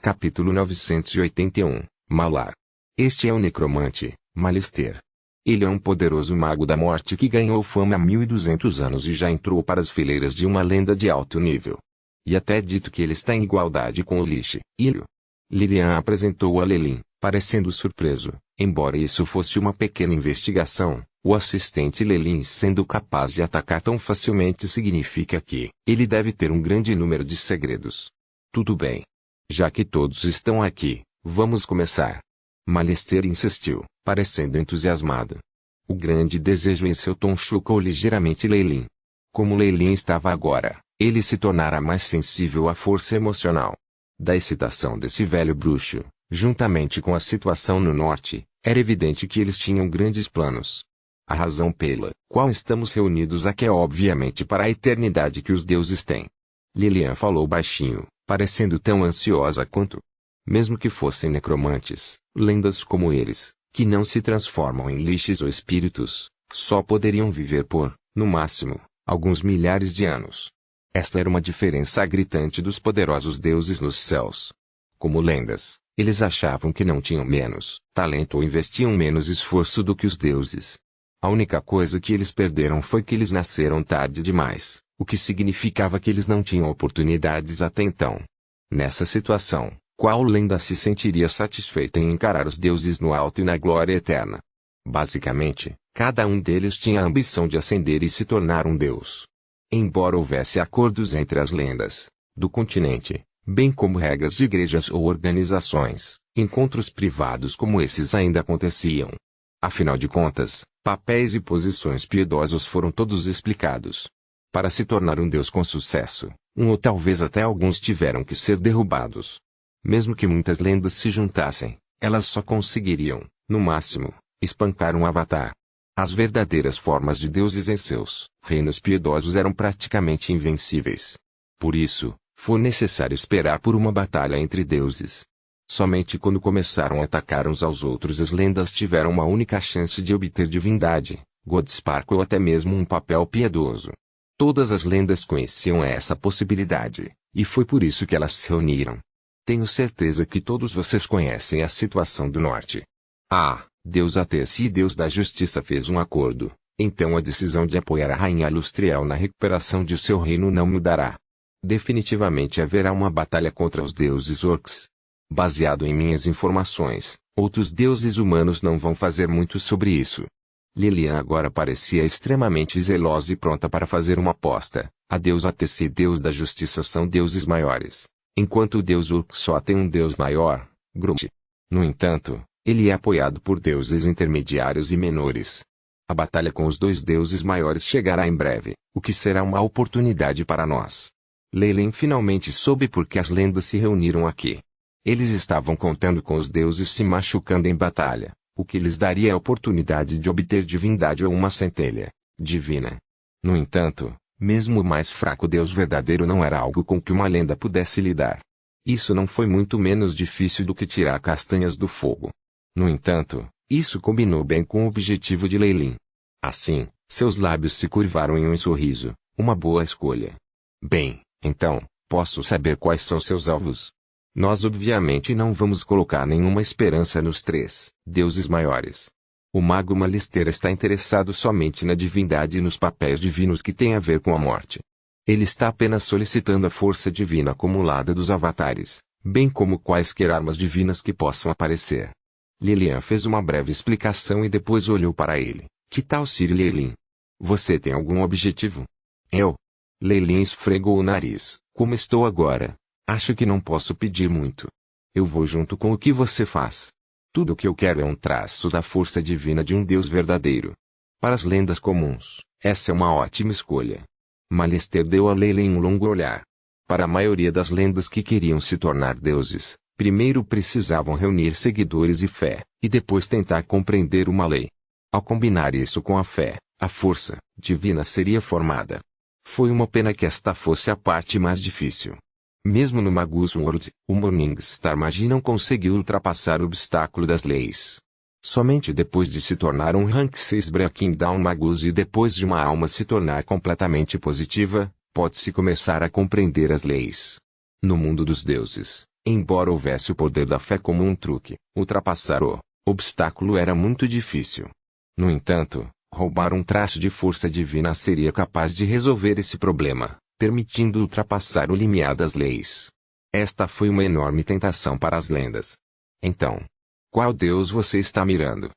Capítulo 981, Malar. Este é o necromante, Malister. Ele é um poderoso mago da morte que ganhou fama há 1200 anos e já entrou para as fileiras de uma lenda de alto nível. E até dito que ele está em igualdade com o Lich, Ilho. Lilian apresentou a Lelin, parecendo surpreso, embora isso fosse uma pequena investigação. O assistente Lelin sendo capaz de atacar tão facilmente significa que ele deve ter um grande número de segredos. Tudo bem. Já que todos estão aqui, vamos começar. Malister insistiu, parecendo entusiasmado. O grande desejo em seu tom chocou ligeiramente Lelin. Como Lelin estava agora, ele se tornara mais sensível à força emocional. Da excitação desse velho bruxo, juntamente com a situação no norte, era evidente que eles tinham grandes planos. A razão pela qual estamos reunidos aqui é obviamente para a eternidade que os deuses têm. Lilian falou baixinho, parecendo tão ansiosa quanto. Mesmo que fossem necromantes, lendas como eles, que não se transformam em liches ou espíritos, só poderiam viver por, no máximo, alguns milhares de anos. Esta era uma diferença gritante dos poderosos deuses nos céus. Como lendas, eles achavam que não tinham menos talento ou investiam menos esforço do que os deuses. A única coisa que eles perderam foi que eles nasceram tarde demais, o que significava que eles não tinham oportunidades até então. Nessa situação, qual lenda se sentiria satisfeita em encarar os deuses no alto e na glória eterna? Basicamente, cada um deles tinha a ambição de ascender e se tornar um deus. Embora houvesse acordos entre as lendas do continente, bem como regras de igrejas ou organizações, encontros privados como esses ainda aconteciam. Afinal de contas, papéis e posições piedosos foram todos explicados. Para se tornar um deus com sucesso, um ou talvez até alguns tiveram que ser derrubados. Mesmo que muitas lendas se juntassem, elas só conseguiriam, no máximo, espancar um avatar. As verdadeiras formas de deuses em seus reinos piedosos eram praticamente invencíveis. Por isso, foi necessário esperar por uma batalha entre deuses. Somente quando começaram a atacar uns aos outros as lendas tiveram uma única chance de obter divindade, Godspark ou até mesmo um papel piedoso. Todas as lendas conheciam essa possibilidade, e foi por isso que elas se reuniram. Tenho certeza que todos vocês conhecem a situação do norte. Deus Atece e Deus da Justiça fez um acordo, então a decisão de apoiar a Rainha Lustriel na recuperação de seu reino não mudará. Definitivamente haverá uma batalha contra os deuses orcs. Baseado em minhas informações, outros deuses humanos não vão fazer muito sobre isso. Lilian agora parecia extremamente zelosa e pronta para fazer uma aposta. A Deus Atece e Deus da Justiça são deuses maiores, enquanto o Deus Urk só tem um deus maior, Grumsh. No entanto, ele é apoiado por deuses intermediários e menores. A batalha com os dois deuses maiores chegará em breve, o que será uma oportunidade para nós. Lelin finalmente soube por que as lendas se reuniram aqui. Eles estavam contando com os deuses se machucando em batalha, o que lhes daria a oportunidade de obter divindade ou uma centelha divina. No entanto, mesmo o mais fraco deus verdadeiro não era algo com que uma lenda pudesse lidar. Isso não foi muito menos difícil do que tirar castanhas do fogo. No entanto, isso combinou bem com o objetivo de Lelin. Assim, seus lábios se curvaram em um sorriso, uma boa escolha. Bem, então, posso saber quais são seus alvos? Nós obviamente não vamos colocar nenhuma esperança nos três deuses maiores. O mago Malister está interessado somente na divindade e nos papéis divinos que têm a ver com a morte. Ele está apenas solicitando a força divina acumulada dos avatares, bem como quaisquer armas divinas que possam aparecer. Lilian fez uma breve explicação e depois olhou para ele. Que tal Sir Lelin? Você tem algum objetivo? Eu? Lelin esfregou o nariz. Como estou agora? Acho que não posso pedir muito. Eu vou junto com o que você faz. Tudo o que eu quero é um traço da força divina de um Deus verdadeiro. Para as lendas comuns, essa é uma ótima escolha. Malister deu a Lelin um longo olhar. Para a maioria das lendas que queriam se tornar deuses, primeiro precisavam reunir seguidores e fé, e depois tentar compreender uma lei. Ao combinar isso com a fé, a força divina seria formada. Foi uma pena que esta fosse a parte mais difícil. Mesmo no Magus World, o Morningstar Magi não conseguiu ultrapassar o obstáculo das leis. Somente depois de se tornar um Rank 6 Breaking Down Magus e depois de uma alma se tornar completamente positiva, pode-se começar a compreender as leis. No mundo dos deuses, Embora houvesse o poder da fé como um truque, ultrapassar o obstáculo era muito difícil. No entanto, roubar um traço de força divina seria capaz de resolver esse problema, permitindo ultrapassar o limiar das leis. Esta foi uma enorme tentação para as lendas. Então, qual deus você está mirando?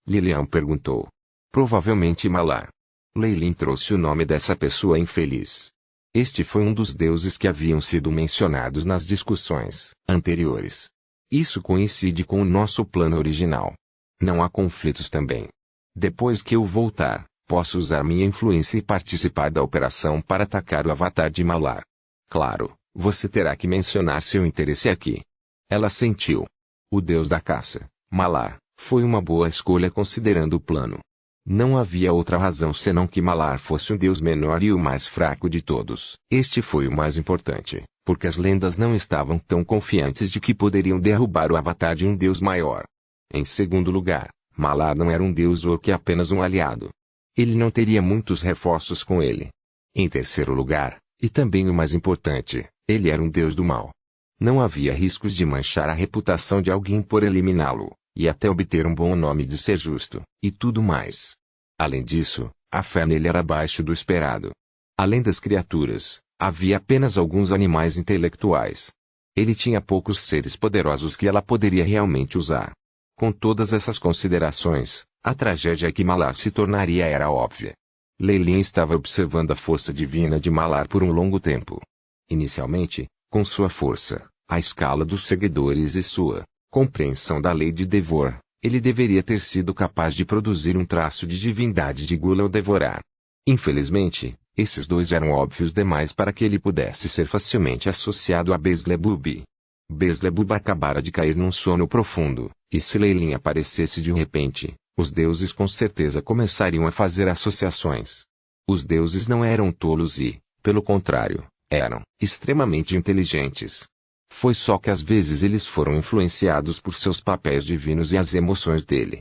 Lilian perguntou. Provavelmente Malar. Leilin trouxe o nome dessa pessoa infeliz. Este foi um dos deuses que haviam sido mencionados nas discussões anteriores. Isso coincide com o nosso plano original. Não há conflitos também. Depois que eu voltar, posso usar minha influência e participar da operação para atacar o avatar de Malar. Claro, você terá que mencionar seu interesse aqui. Ela sentiu. O deus da caça, Malar, foi uma boa escolha considerando o plano. Não havia outra razão senão que Malar fosse o deus menor e o mais fraco de todos. Este foi o mais importante, porque as lendas não estavam tão confiantes de que poderiam derrubar o avatar de um deus maior. Em segundo lugar, Malar não era um deus ou que apenas um aliado. Ele não teria muitos reforços com ele. Em terceiro lugar, e também o mais importante, ele era um deus do mal. Não havia riscos de manchar a reputação de alguém por eliminá-lo, e até obter um bom nome de ser justo, e tudo mais. Além disso, a fé nele era abaixo do esperado. Além das criaturas, havia apenas alguns animais intelectuais. Ele tinha poucos seres poderosos que ela poderia realmente usar. Com todas essas considerações, a tragédia que Malar se tornaria era óbvia. Leilin estava observando a força divina de Malar por um longo tempo. Inicialmente, com sua força, a escala dos seguidores e sua compreensão da lei de Devor, ele deveria ter sido capaz de produzir um traço de divindade de Gula ou Devorar. Infelizmente, esses dois eram óbvios demais para que ele pudesse ser facilmente associado a Beelzebub. Beelzebub acabara de cair num sono profundo, e se Leilin aparecesse de repente, os deuses com certeza começariam a fazer associações. Os deuses não eram tolos e, pelo contrário, eram extremamente inteligentes. Foi só que às vezes eles foram influenciados por seus papéis divinos e as emoções dele.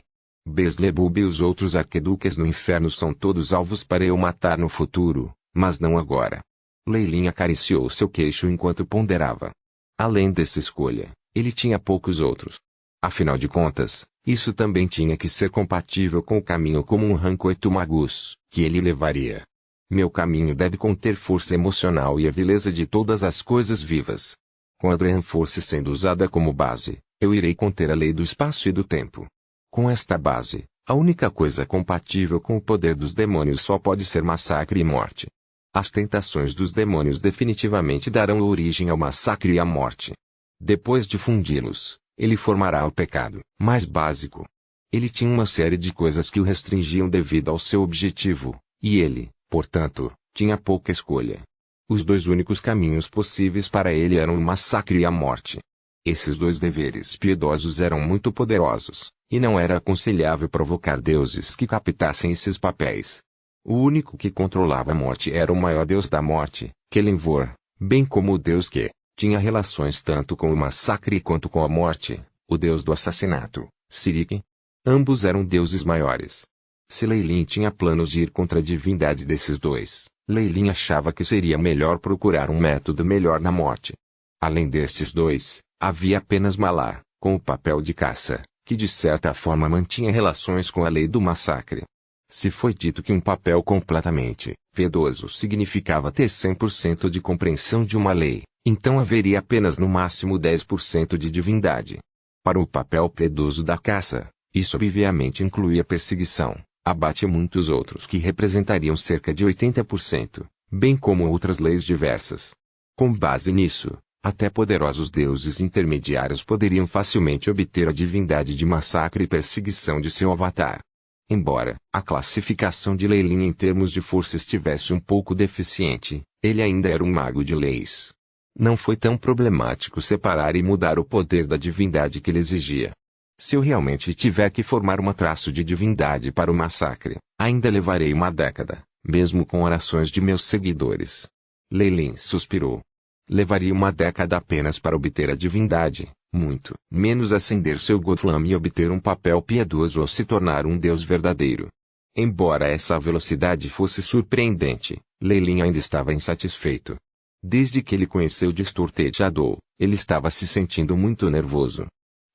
Beelzebub e os outros arquiduques no inferno são todos alvos para eu matar no futuro, mas não agora. Leilin acariciou seu queixo enquanto ponderava. Além dessa escolha, ele tinha poucos outros. Afinal de contas, isso também tinha que ser compatível com o caminho como um Rancoetumagus, que ele levaria. Meu caminho deve conter força emocional e a beleza de todas as coisas vivas. Com a Dream Force sendo usada como base, eu irei conter a lei do espaço e do tempo. Com esta base, a única coisa compatível com o poder dos demônios só pode ser massacre e morte. As tentações dos demônios definitivamente darão origem ao massacre e à morte. Depois de fundi-los, ele formará o pecado mais básico. Ele tinha uma série de coisas que o restringiam devido ao seu objetivo, e ele, portanto, tinha pouca escolha. Os dois únicos caminhos possíveis para ele eram o massacre e a morte. Esses dois deveres piedosos eram muito poderosos, e não era aconselhável provocar deuses que captassem esses papéis. O único que controlava a morte era o maior deus da morte, Kelenvor, bem como o deus que tinha relações tanto com o massacre quanto com a morte, o deus do assassinato, Sirik. Ambos eram deuses maiores. Se Leilin tinha planos de ir contra a divindade desses dois, Leilin achava que seria melhor procurar um método melhor na morte. Além destes dois, havia apenas Malar, com o papel de caça, que de certa forma mantinha relações com a lei do massacre. Se foi dito que um papel completamente piedoso significava ter 100% de compreensão de uma lei, então haveria apenas no máximo 10% de divindade. Para o papel piedoso da caça, isso obviamente incluía perseguição, abate e muitos outros que representariam cerca de 80%, bem como outras leis diversas. Com base nisso, até poderosos deuses intermediários poderiam facilmente obter a divindade de massacre e perseguição de seu avatar. Embora a classificação de Leilin em termos de força estivesse um pouco deficiente, ele ainda era um mago de leis. Não foi tão problemático separar e mudar o poder da divindade que ele exigia. Se eu realmente tiver que formar um traço de divindade para o massacre, ainda levarei uma década, mesmo com orações de meus seguidores. Leilin suspirou. Levaria uma década apenas para obter a divindade, muito menos acender seu Godflame e obter um papel piedoso ou se tornar um deus verdadeiro. Embora essa velocidade fosse surpreendente, Leilin ainda estava insatisfeito. Desde que ele conheceu Distorted Shadow, Ele estava se sentindo muito nervoso.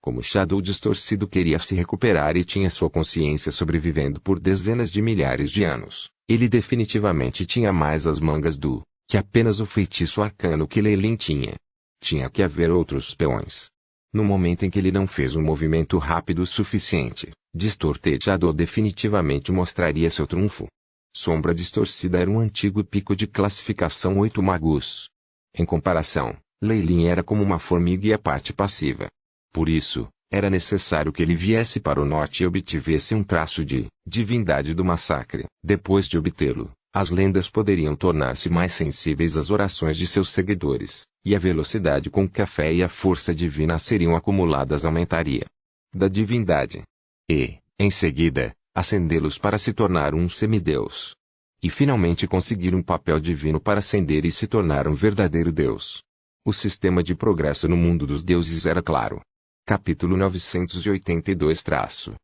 Como Shadow distorcido queria se recuperar e tinha sua consciência sobrevivendo por dezenas de milhares de anos, ele definitivamente tinha mais as mangas do que apenas o feitiço arcano que Lei Lin tinha. Tinha que haver outros peões. No momento em que ele não fez um movimento rápido o suficiente, Distorted Shadow definitivamente mostraria seu trunfo. Sombra Distorcida era um antigo pico de classificação 8 magos. Em comparação, Lei Lin era como uma formiga e a parte passiva. Por isso, era necessário que ele viesse para o norte e obtivesse um traço de divindade do massacre. Depois de obtê-lo, as lendas poderiam tornar-se mais sensíveis às orações de seus seguidores, e a velocidade com que a fé e a força divina seriam acumuladas aumentaria. Da divindade. E, em seguida, ascendê-los para se tornar um semideus. E finalmente conseguir um papel divino para ascender e se tornar um verdadeiro deus. O sistema de progresso no mundo dos deuses era claro. Capítulo 982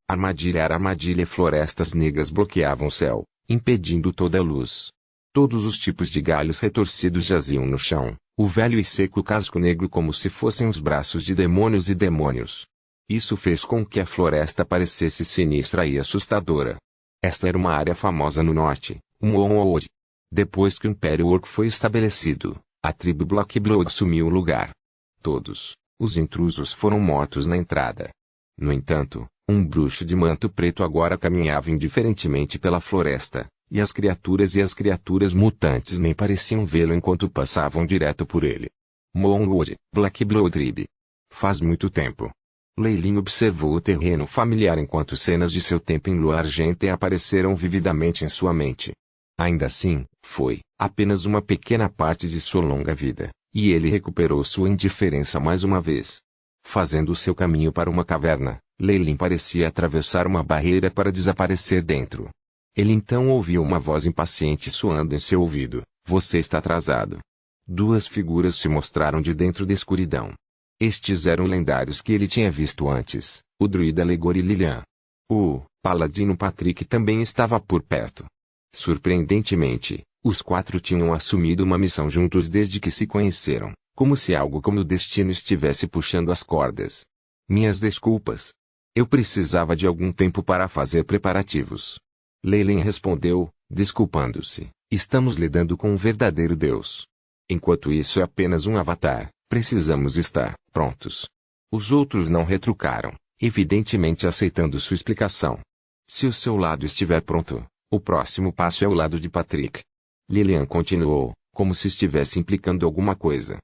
Armadilha. A armadilha. Florestas negras bloqueavam o céu, impedindo toda a luz. Todos os tipos de galhos retorcidos jaziam no chão, o velho e seco casco negro como se fossem os braços de demônios e demônios. Isso fez com que a floresta parecesse sinistra e assustadora. Esta era uma área famosa no norte, Moonwood. Depois que o Império Orc foi estabelecido, a tribo Black Blood assumiu o lugar. Todos os intrusos foram mortos na entrada. No entanto, um bruxo de manto preto agora caminhava indiferentemente pela floresta, e as criaturas mutantes nem pareciam vê-lo enquanto passavam direto por ele. Moonwood, Black Blood Tribe. Faz muito tempo. Lei Lin observou o terreno familiar enquanto cenas de seu tempo em Lua Argenta apareceram vividamente em sua mente. Ainda assim, foi apenas uma pequena parte de sua longa vida, e ele recuperou sua indiferença mais uma vez. Fazendo seu caminho para uma caverna, Lei Lin parecia atravessar uma barreira para desaparecer dentro. Ele então ouviu uma voz impaciente soando em seu ouvido: "Você está atrasado." Duas figuras se mostraram de dentro da escuridão. Estes eram lendários que ele tinha visto antes, o druida Legor e Lilian. O paladino Patrick também estava por perto. Surpreendentemente, os quatro tinham assumido uma missão juntos desde que se conheceram, como se algo como o destino estivesse puxando as cordas. Minhas desculpas. Eu precisava de algum tempo para fazer preparativos. Lei Lin respondeu, desculpando-se. Estamos lidando com um verdadeiro Deus. Enquanto isso é apenas um avatar, precisamos estar prontos. Os outros não retrucaram, evidentemente aceitando sua explicação. Se o seu lado estiver pronto, o próximo passo é o lado de Patrick. Lilian continuou, como se estivesse implicando alguma coisa.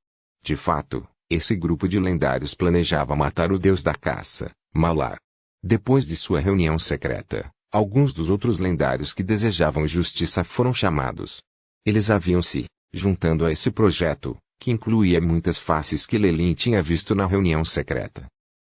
De fato, esse grupo de lendários planejava matar o deus da caça, Malar. Depois de sua reunião secreta, alguns dos outros lendários que desejavam justiça foram chamados. Eles haviam se juntando a esse projeto, que incluía muitas faces que Lei Lin tinha visto na reunião secreta.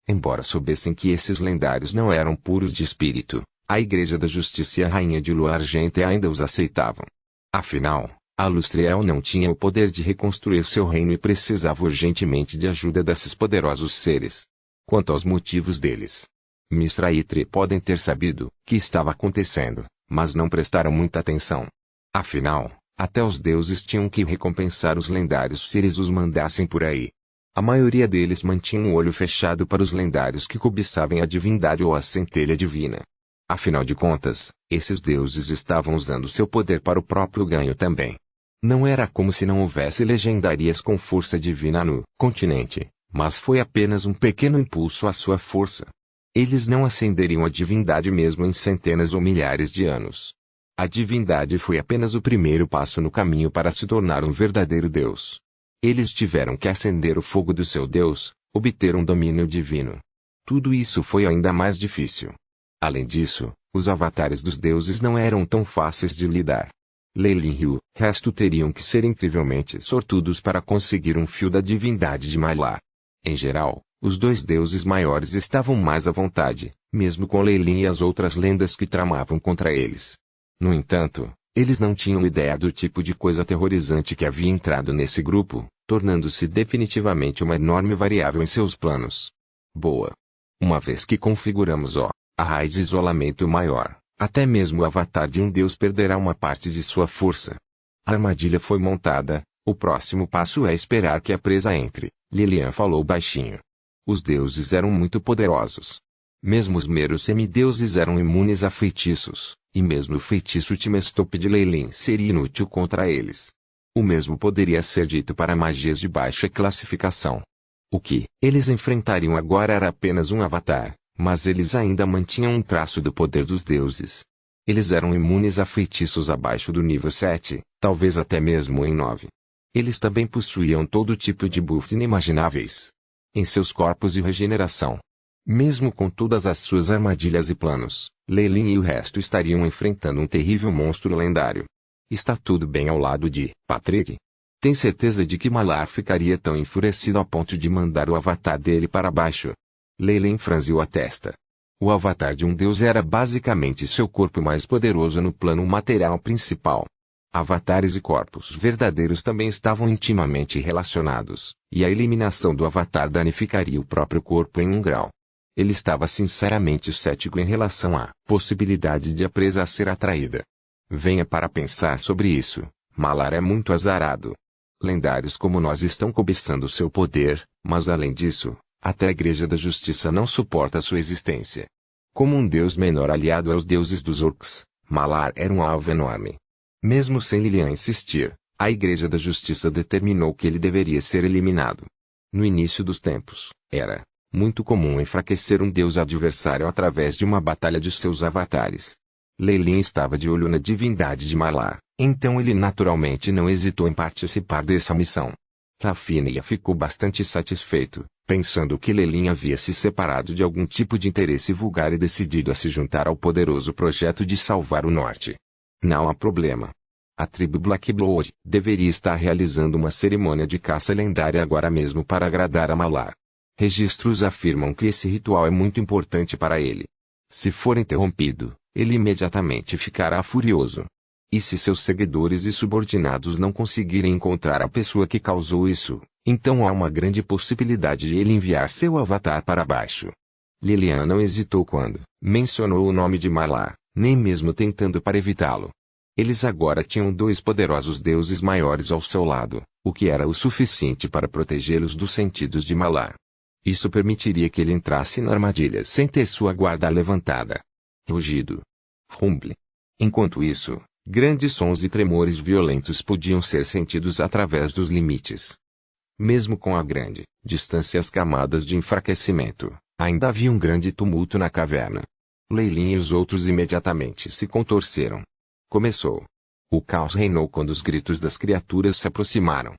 Embora soubessem que esses lendários não eram puros de espírito, a Igreja da Justiça e a Rainha de Lua Argenta ainda os aceitavam. Afinal, a Lustriel não tinha o poder de reconstruir seu reino e precisava urgentemente de ajuda desses poderosos seres. Quanto aos motivos deles, Mistra e Tri podem ter sabido que estava acontecendo, mas não prestaram muita atenção. Afinal, até os deuses tinham que recompensar os lendários se eles os mandassem por aí. A maioria deles mantinha um olho fechado para os lendários que cobiçavam a divindade ou a centelha divina. Afinal de contas, esses deuses estavam usando seu poder para o próprio ganho também. Não era como se não houvesse legendarias com força divina no continente, mas foi apenas um pequeno impulso à sua força. Eles não ascenderiam a divindade mesmo em centenas ou milhares de anos. A divindade foi apenas o primeiro passo no caminho para se tornar um verdadeiro Deus. Eles tiveram que acender o fogo do seu Deus, obter um domínio divino. Tudo isso foi ainda mais difícil. Além disso, os avatares dos deuses não eram tão fáceis de lidar. Lei Lin e o resto teriam que ser incrivelmente sortudos para conseguir um fio da divindade de Malar. Em geral, os dois deuses maiores estavam mais à vontade, mesmo com Lei Lin e as outras lendas que tramavam contra eles. No entanto, eles não tinham ideia do tipo de coisa aterrorizante que havia entrado nesse grupo, tornando-se definitivamente uma enorme variável em seus planos. Boa. Uma vez que configuramos a raio de isolamento maior, até mesmo o avatar de um deus perderá uma parte de sua força. A armadilha foi montada, o próximo passo é esperar que a presa entre, Lilian falou baixinho. Os deuses eram muito poderosos. Mesmo os meros semideuses eram imunes a feitiços, e mesmo o feitiço Timestop de Leilin seria inútil contra eles. O mesmo poderia ser dito para magias de baixa classificação. O que eles enfrentariam agora era apenas um avatar, mas eles ainda mantinham um traço do poder dos deuses. Eles eram imunes a feitiços abaixo do nível 7, talvez até mesmo em 9. Eles também possuíam todo tipo de buffs inimagináveis em seus corpos e regeneração. Mesmo com todas as suas armadilhas e planos, Leilin e o resto estariam enfrentando um terrível monstro lendário. Está tudo bem ao lado de Patrick? Tem certeza de que Malar ficaria tão enfurecido a ponto de mandar o avatar dele para baixo? Leilin franziu a testa. O avatar de um deus era basicamente seu corpo mais poderoso no plano material principal. Avatares e corpos verdadeiros também estavam intimamente relacionados, e a eliminação do avatar danificaria o próprio corpo em um grau. Ele estava sinceramente cético em relação à possibilidade de a presa a ser atraída. Venha para pensar sobre isso, Malar é muito azarado. Lendários como nós estão cobiçando seu poder, mas além disso, até a Igreja da Justiça não suporta sua existência. Como um deus menor aliado aos deuses dos orcs, Malar era um alvo enorme. Mesmo sem Lilian insistir, a Igreja da Justiça determinou que ele deveria ser eliminado. No início dos tempos, era muito comum enfraquecer um deus adversário através de uma batalha de seus avatares. Leilin estava de olho na divindade de Malar, então ele naturalmente não hesitou em participar dessa missão. Rafinha ficou bastante satisfeito, pensando que Leilin havia se separado de algum tipo de interesse vulgar e decidido a se juntar ao poderoso projeto de salvar o norte. Não há problema. A tribo Blackblood deveria estar realizando uma cerimônia de caça lendária agora mesmo para agradar a Malar. Registros afirmam que esse ritual é muito importante para ele. Se for interrompido, ele imediatamente ficará furioso. E se seus seguidores e subordinados não conseguirem encontrar a pessoa que causou isso, então há uma grande possibilidade de ele enviar seu avatar para baixo. Lilian não hesitou quando mencionou o nome de Malar, nem mesmo tentando para evitá-lo. Eles agora tinham dois poderosos deuses maiores ao seu lado, o que era o suficiente para protegê-los dos sentidos de Malar. Isso permitiria que ele entrasse na armadilha sem ter sua guarda levantada. Rugido. Rumble. Enquanto isso, grandes sons e tremores violentos podiam ser sentidos através dos limites. Mesmo com a grande distância e as camadas de enfraquecimento, ainda havia um grande tumulto na caverna. Leilin e os outros imediatamente se contorceram. Começou. O caos reinou quando os gritos das criaturas se aproximaram.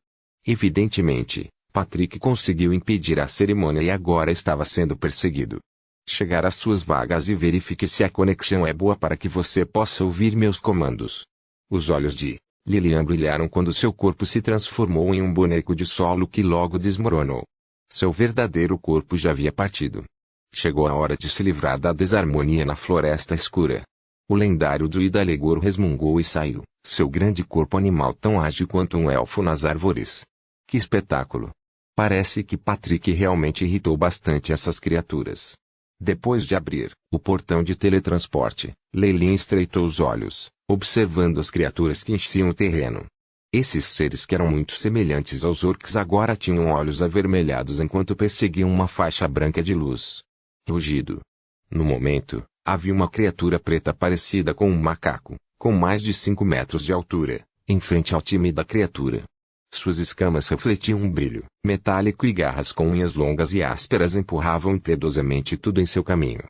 Evidentemente, Patrick conseguiu impedir a cerimônia e agora estava sendo perseguido. Chegar às suas vagas e verifique se a conexão é boa para que você possa ouvir meus comandos. Os olhos de Lilian brilharam quando seu corpo se transformou em um boneco de solo que logo desmoronou. Seu verdadeiro corpo já havia partido. Chegou a hora de se livrar da desarmonia na floresta escura. O lendário druida Legor resmungou e saiu, seu grande corpo animal tão ágil quanto um elfo nas árvores. Que espetáculo! Parece que Patrick realmente irritou bastante essas criaturas. Depois de abrir o portão de teletransporte, Leilin estreitou os olhos, observando as criaturas que enchiam o terreno. Esses seres que eram muito semelhantes aos orcs agora tinham olhos avermelhados enquanto perseguiam uma faixa branca de luz. Rugido. No momento, havia uma criatura preta parecida com um macaco, com mais de 5 metros de altura, em frente ao time da criatura. Suas escamas refletiam um brilho metálico e garras com unhas longas e ásperas empurravam impiedosamente tudo em seu caminho.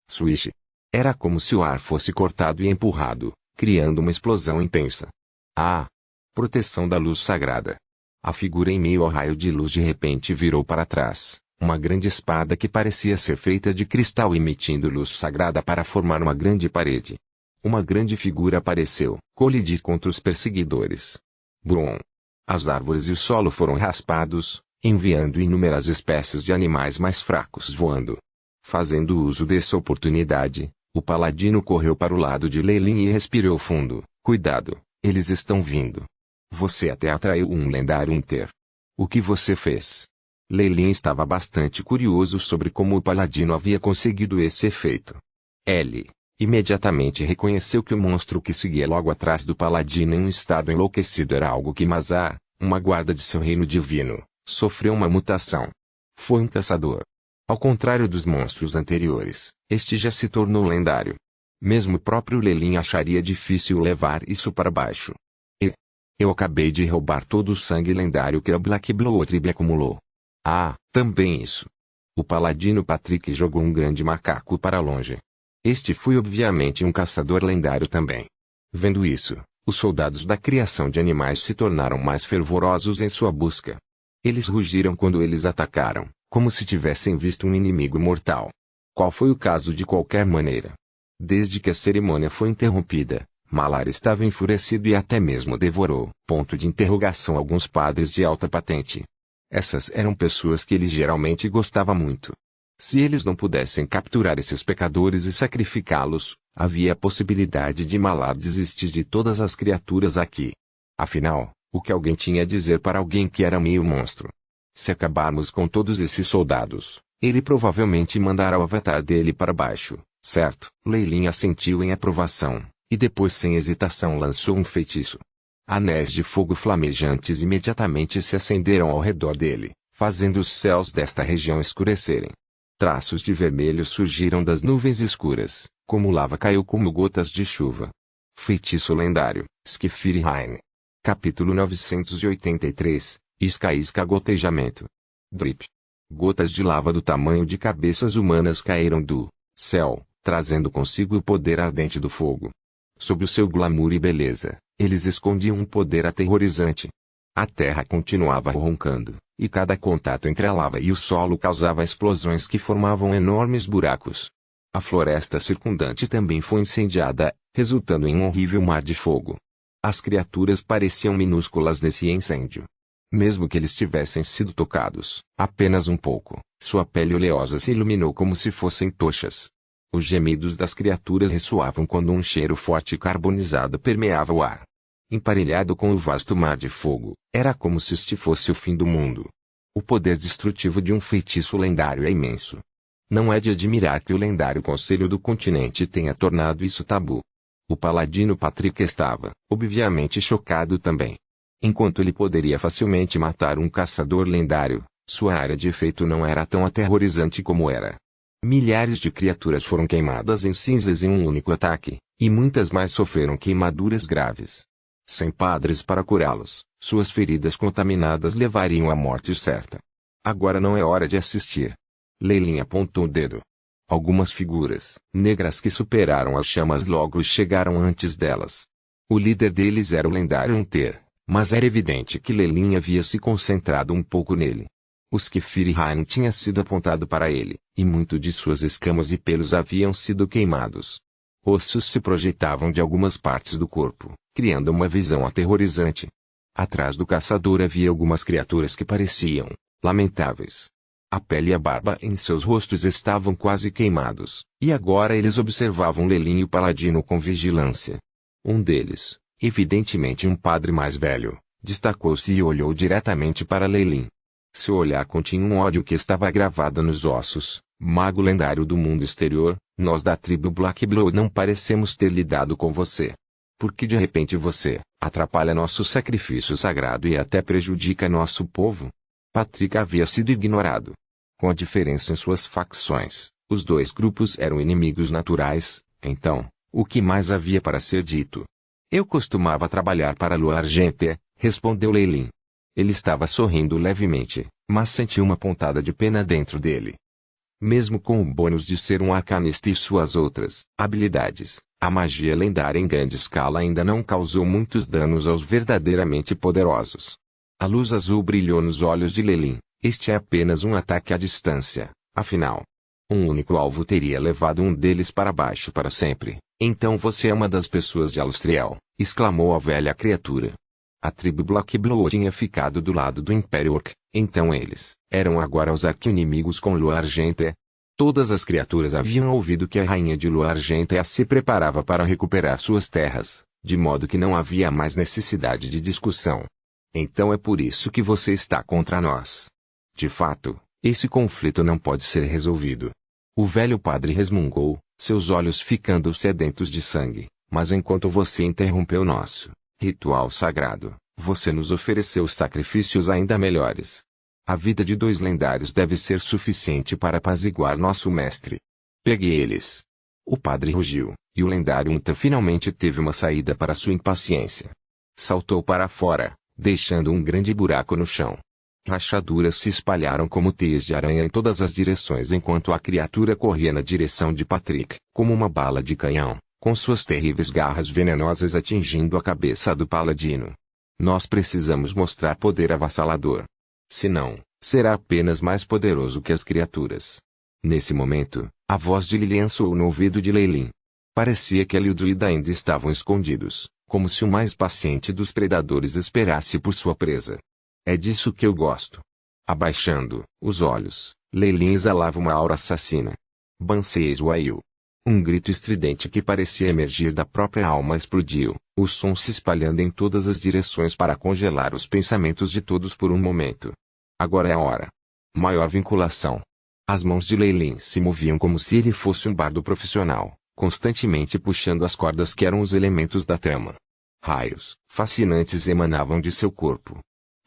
Swish. Era como se o ar fosse cortado e empurrado, criando uma explosão intensa. Ah! Proteção da luz sagrada. A figura em meio ao raio de luz de repente virou para trás, uma grande espada que parecia ser feita de cristal emitindo luz sagrada para formar uma grande parede. Uma grande figura apareceu, colidir contra os perseguidores. Brum! As árvores e o solo foram raspados, enviando inúmeras espécies de animais mais fracos voando. Fazendo uso dessa oportunidade, o paladino correu para o lado de Leilin e respirou fundo. Cuidado, eles estão vindo. Você até atraiu um lendário Unter. O que você fez? Leilin estava bastante curioso sobre como o paladino havia conseguido esse efeito. Ele imediatamente reconheceu que o monstro que seguia logo atrás do paladino em um estado enlouquecido era algo que Mazar, uma guarda de seu reino divino, Sofreu uma mutação. Foi um caçador. Ao contrário dos monstros anteriores, este já se tornou lendário. Mesmo o próprio Lelin acharia difícil levar isso para baixo. Eu acabei de roubar todo o sangue lendário que a Black Blood Tribe acumulou. Ah, também isso. O paladino Patrick jogou um grande macaco para longe. Este foi obviamente um caçador lendário também. Vendo isso, os soldados da criação de animais se tornaram mais fervorosos em sua busca. Eles rugiram quando eles atacaram, como se tivessem visto um inimigo mortal. Qual foi o caso de qualquer maneira? Desde que a cerimônia foi interrompida, Malar estava enfurecido e até mesmo devorou, alguns padres de alta patente. Essas eram pessoas que ele geralmente gostava muito. Se eles não pudessem capturar esses pecadores e sacrificá-los, havia a possibilidade de Malar desistir de todas as criaturas aqui. Afinal, o que alguém tinha a dizer para alguém que era meio monstro? Se acabarmos com todos esses soldados, ele provavelmente mandará o avatar dele para baixo, certo? Lelin assentiu em aprovação, e depois sem hesitação lançou um feitiço. Anéis de fogo flamejantes imediatamente se acenderam ao redor dele, fazendo os céus desta região escurecerem. Traços de vermelho surgiram das nuvens escuras, como lava caiu como gotas de chuva. Feitiço lendário, Skifirheim. Capítulo 983, Isca gotejamento. Drip. Gotas de lava do tamanho de cabeças humanas caíram do céu, trazendo consigo o poder ardente do fogo. Sob o seu glamour e beleza, eles escondiam um poder aterrorizante. A terra continuava roncando, e cada contato entre a lava e o solo causava explosões que formavam enormes buracos. A floresta circundante também foi incendiada, resultando em um horrível mar de fogo. As criaturas pareciam minúsculas nesse incêndio. Mesmo que eles tivessem sido tocados, apenas um pouco, sua pele oleosa se iluminou como se fossem tochas. Os gemidos das criaturas ressoavam quando um cheiro forte e carbonizado permeava o ar. Emparelhado com o vasto mar de fogo, era como se este fosse o fim do mundo. O poder destrutivo de um feitiço lendário é imenso. Não é de admirar que o lendário Conselho do Continente tenha tornado isso tabu. O paladino Patrick estava, obviamente, chocado também. Enquanto ele poderia facilmente matar um caçador lendário, sua área de efeito não era tão aterrorizante como era. Milhares de criaturas foram queimadas em cinzas em um único ataque, e muitas mais sofreram queimaduras graves. Sem padres para curá-los, suas feridas contaminadas levariam à morte certa. Agora não é hora de assistir. Lelin apontou o dedo. Algumas figuras negras que superaram as chamas logo chegaram antes delas. O líder deles era o lendário Unter, mas era evidente que Lelin havia se concentrado um pouco nele. O Skifirheim tinha sido apontado para ele, e muito de suas escamas e pelos haviam sido queimados. Ossos se projetavam de algumas partes do corpo, criando uma visão aterrorizante. Atrás do caçador havia algumas criaturas que pareciam lamentáveis. A pele e a barba em seus rostos estavam quase queimados, e agora eles observavam Lelin e o paladino com vigilância. Um deles, evidentemente um padre mais velho, destacou-se e olhou diretamente para Lelin. Seu olhar continha um ódio que estava gravado nos ossos. Mago lendário do mundo exterior, nós da tribo Black Blood não parecemos ter lidado com você. Porque de repente você atrapalha nosso sacrifício sagrado e até prejudica nosso povo? Patrick havia sido ignorado. Com a diferença em suas facções, os dois grupos eram inimigos naturais, então, o que mais havia para ser dito? Eu costumava trabalhar para Lua Argente, respondeu Lelin. Ele estava sorrindo levemente, mas sentiu uma pontada de pena dentro dele. Mesmo com o bônus de ser um arcanista e suas outras habilidades, a magia lendária em grande escala ainda não causou muitos danos aos verdadeiramente poderosos. A luz azul brilhou nos olhos de Lelin. Este é apenas um ataque à distância, afinal. Um único alvo teria levado um deles para baixo para sempre. Então você é uma das pessoas de Alustriel, exclamou a velha criatura. A tribo Black Blood tinha ficado do lado do Império Orc, então eles eram agora os arqui-inimigos com Lua Argente. Todas as criaturas haviam ouvido que a rainha de Lua Argente se preparava para recuperar suas terras, de modo que não havia mais necessidade de discussão. Então é por isso que você está contra nós. De fato, esse conflito não pode ser resolvido. O velho padre resmungou, seus olhos ficando sedentos de sangue, mas enquanto você interrompeu nosso ritual sagrado, você nos ofereceu sacrifícios ainda melhores. A vida de 2 lendários deve ser suficiente para apaziguar nosso mestre. Pegue eles. O padre rugiu, e o lendário Unta finalmente teve uma saída para sua impaciência. Saltou para fora, deixando um grande buraco no chão. Rachaduras se espalharam como teias de aranha em todas as direções enquanto a criatura corria na direção de Patrick, como uma bala de canhão, com suas terríveis garras venenosas atingindo a cabeça do paladino. Nós precisamos mostrar poder avassalador. Senão, será apenas mais poderoso que as criaturas. Nesse momento, a voz de Lilian soou no ouvido de Leilin. Parecia que ela e o druida ainda estavam escondidos, como se o mais paciente dos predadores esperasse por sua presa. É disso que eu gosto. Abaixando os olhos, Leilin exalava uma aura assassina. Banseis Wail. Um grito estridente que parecia emergir da própria alma explodiu, o som se espalhando em todas as direções para congelar os pensamentos de todos por um momento. Agora é a hora. Maior vinculação. As mãos de Leilin se moviam como se ele fosse um bardo profissional, constantemente puxando as cordas que eram os elementos da trama. Raios fascinantes emanavam de seu corpo.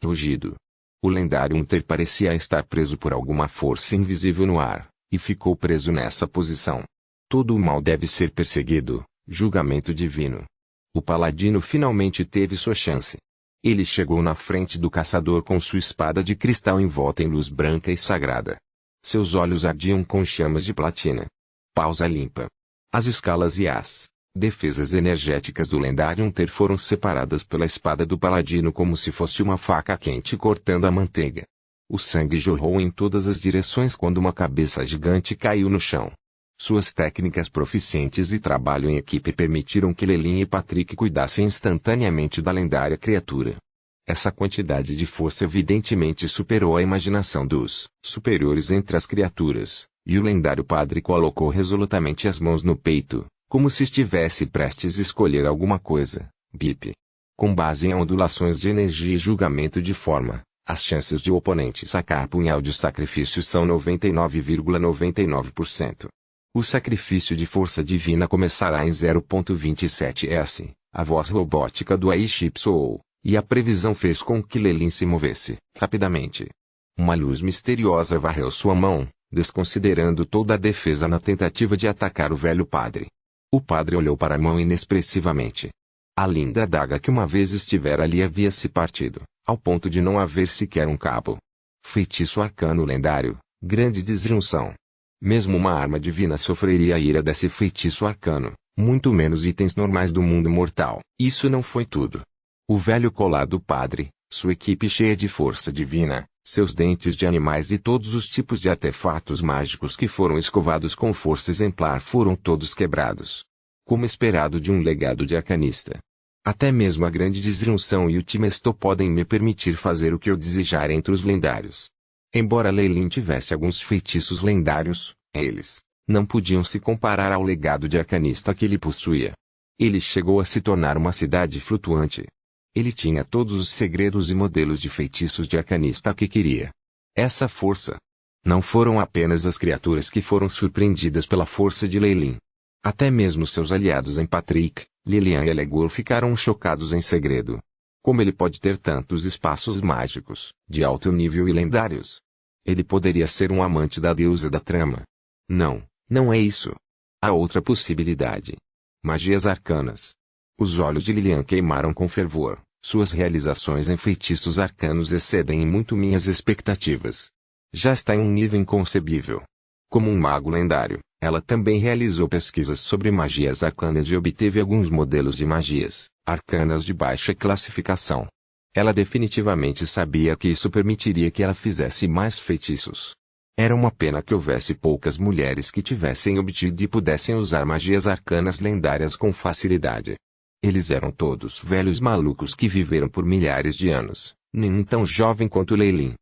Rugido. O lendário Unter parecia estar preso por alguma força invisível no ar, e ficou preso nessa posição. Todo o mal deve ser perseguido, julgamento divino. O paladino finalmente teve sua chance. Ele chegou na frente do caçador com sua espada de cristal envolta em luz branca e sagrada. Seus olhos ardiam com chamas de platina. Pausa limpa. As escalas e as defesas energéticas do lendário Unter foram separadas pela espada do paladino como se fosse uma faca quente cortando a manteiga. O sangue jorrou em todas as direções quando uma cabeça gigante caiu no chão. Suas técnicas proficientes e trabalho em equipe permitiram que Leilin e Patrick cuidassem instantaneamente da lendária criatura. Essa quantidade de força evidentemente superou a imaginação dos superiores entre as criaturas, e o lendário padre colocou resolutamente as mãos no peito, como se estivesse prestes a escolher alguma coisa. Bip. Com base em ondulações de energia e julgamento de forma, as chances de o oponente sacar punhal de sacrifício são 99,99%. O sacrifício de força divina começará em 0.27 s. A voz robótica do Aiship soou, e a previsão fez com que Leilin se movesse rapidamente. Uma luz misteriosa varreu sua mão, desconsiderando toda a defesa na tentativa de atacar o velho padre. O padre olhou para a mão inexpressivamente. A linda adaga que uma vez estivera ali havia se partido, ao ponto de não haver sequer um cabo. Feitiço arcano lendário, grande disjunção. Mesmo uma arma divina sofreria a ira desse feitiço arcano, muito menos itens normais do mundo mortal. Isso não foi tudo. O velho colar do padre, sua equipe cheia de força divina, seus dentes de animais e todos os tipos de artefatos mágicos que foram escovados com força exemplar foram todos quebrados. Como esperado de um legado de arcanista. Até mesmo a grande disjunção e o Timesto podem me permitir fazer o que eu desejar entre os lendários. Embora Leilin tivesse alguns feitiços lendários, eles não podiam se comparar ao legado de arcanista que ele possuía. Ele chegou a se tornar uma cidade flutuante. Ele tinha todos os segredos e modelos de feitiços de arcanista que queria. Essa força. Não foram apenas as criaturas que foram surpreendidas pela força de Leilin. Até mesmo seus aliados em Patrick, Lilian e Elegor ficaram chocados em segredo. Como ele pode ter tantos espaços mágicos, de alto nível e lendários? Ele poderia ser um amante da deusa da trama. Não, não é isso. Há outra possibilidade. Magias arcanas. Os olhos de Lilian queimaram com fervor. Suas realizações em feitiços arcanos excedem em muito minhas expectativas. Já está em um nível inconcebível. Como um mago lendário, ela também realizou pesquisas sobre magias arcanas e obteve alguns modelos de magias arcanas de baixa classificação. Ela definitivamente sabia que isso permitiria que ela fizesse mais feitiços. Era uma pena que houvesse poucas mulheres que tivessem obtido e pudessem usar magias arcanas lendárias com facilidade. Eles eram todos velhos malucos que viveram por milhares de anos, nenhum tão jovem quanto Leilin.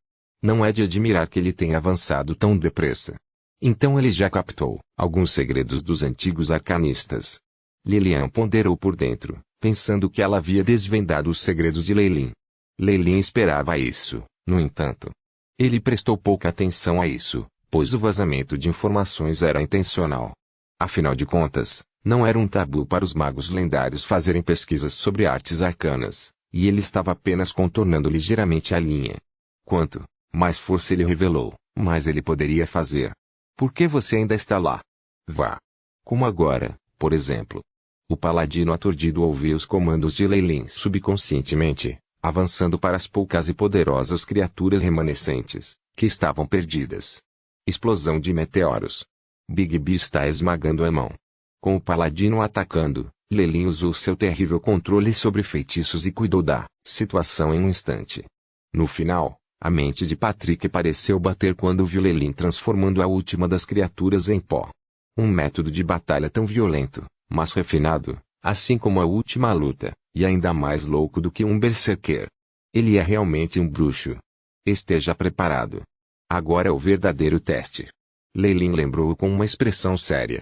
Não é de admirar que ele tenha avançado tão depressa. Então ele já captou alguns segredos dos antigos arcanistas. Lilian ponderou por dentro, pensando que ela havia desvendado os segredos de Leilin. Leilin esperava isso, no entanto. Ele prestou pouca atenção a isso, pois o vazamento de informações era intencional. Afinal de contas, não era um tabu para os magos lendários fazerem pesquisas sobre artes arcanas, e ele estava apenas contornando ligeiramente a linha. Quanto Mais força ele revelou, mais ele poderia fazer. Por que você ainda está lá? Vá. Como agora, por exemplo. O paladino aturdido ouviu os comandos de Lei Lin subconscientemente, avançando para as poucas e poderosas criaturas remanescentes, que estavam perdidas. Explosão de meteoros. Bigby está esmagando a mão. Com o paladino atacando, Lei Lin usou seu terrível controle sobre feitiços e cuidou da situação em um instante. No final, a mente de Patrick pareceu bater quando viu Lei Lin transformando a última das criaturas em pó. Um método de batalha tão violento, mas refinado, assim como a última luta, e ainda mais louco do que um berserker. Ele é realmente um bruxo. Esteja preparado. Agora é o verdadeiro teste. Lei Lin lembrou-o com uma expressão séria.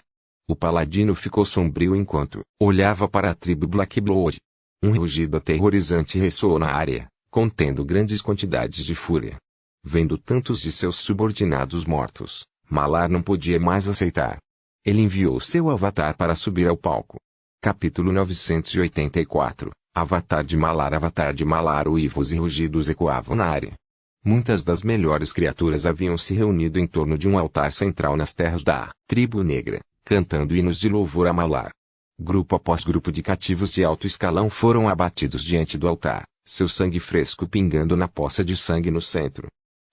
O paladino ficou sombrio enquanto olhava para a tribo Black Blood. Um rugido aterrorizante ressoou na área, contendo grandes quantidades de fúria. Vendo tantos de seus subordinados mortos, Malar não podia mais aceitar. Ele enviou seu avatar para subir ao palco. Capítulo 984. Avatar de Malar, uivos e rugidos ecoavam na área. Muitas das melhores criaturas haviam se reunido em torno de um altar central nas terras da tribo negra, cantando hinos de louvor a Malar. Grupo após grupo de cativos de alto escalão foram abatidos diante do altar, seu sangue fresco pingando na poça de sangue no centro.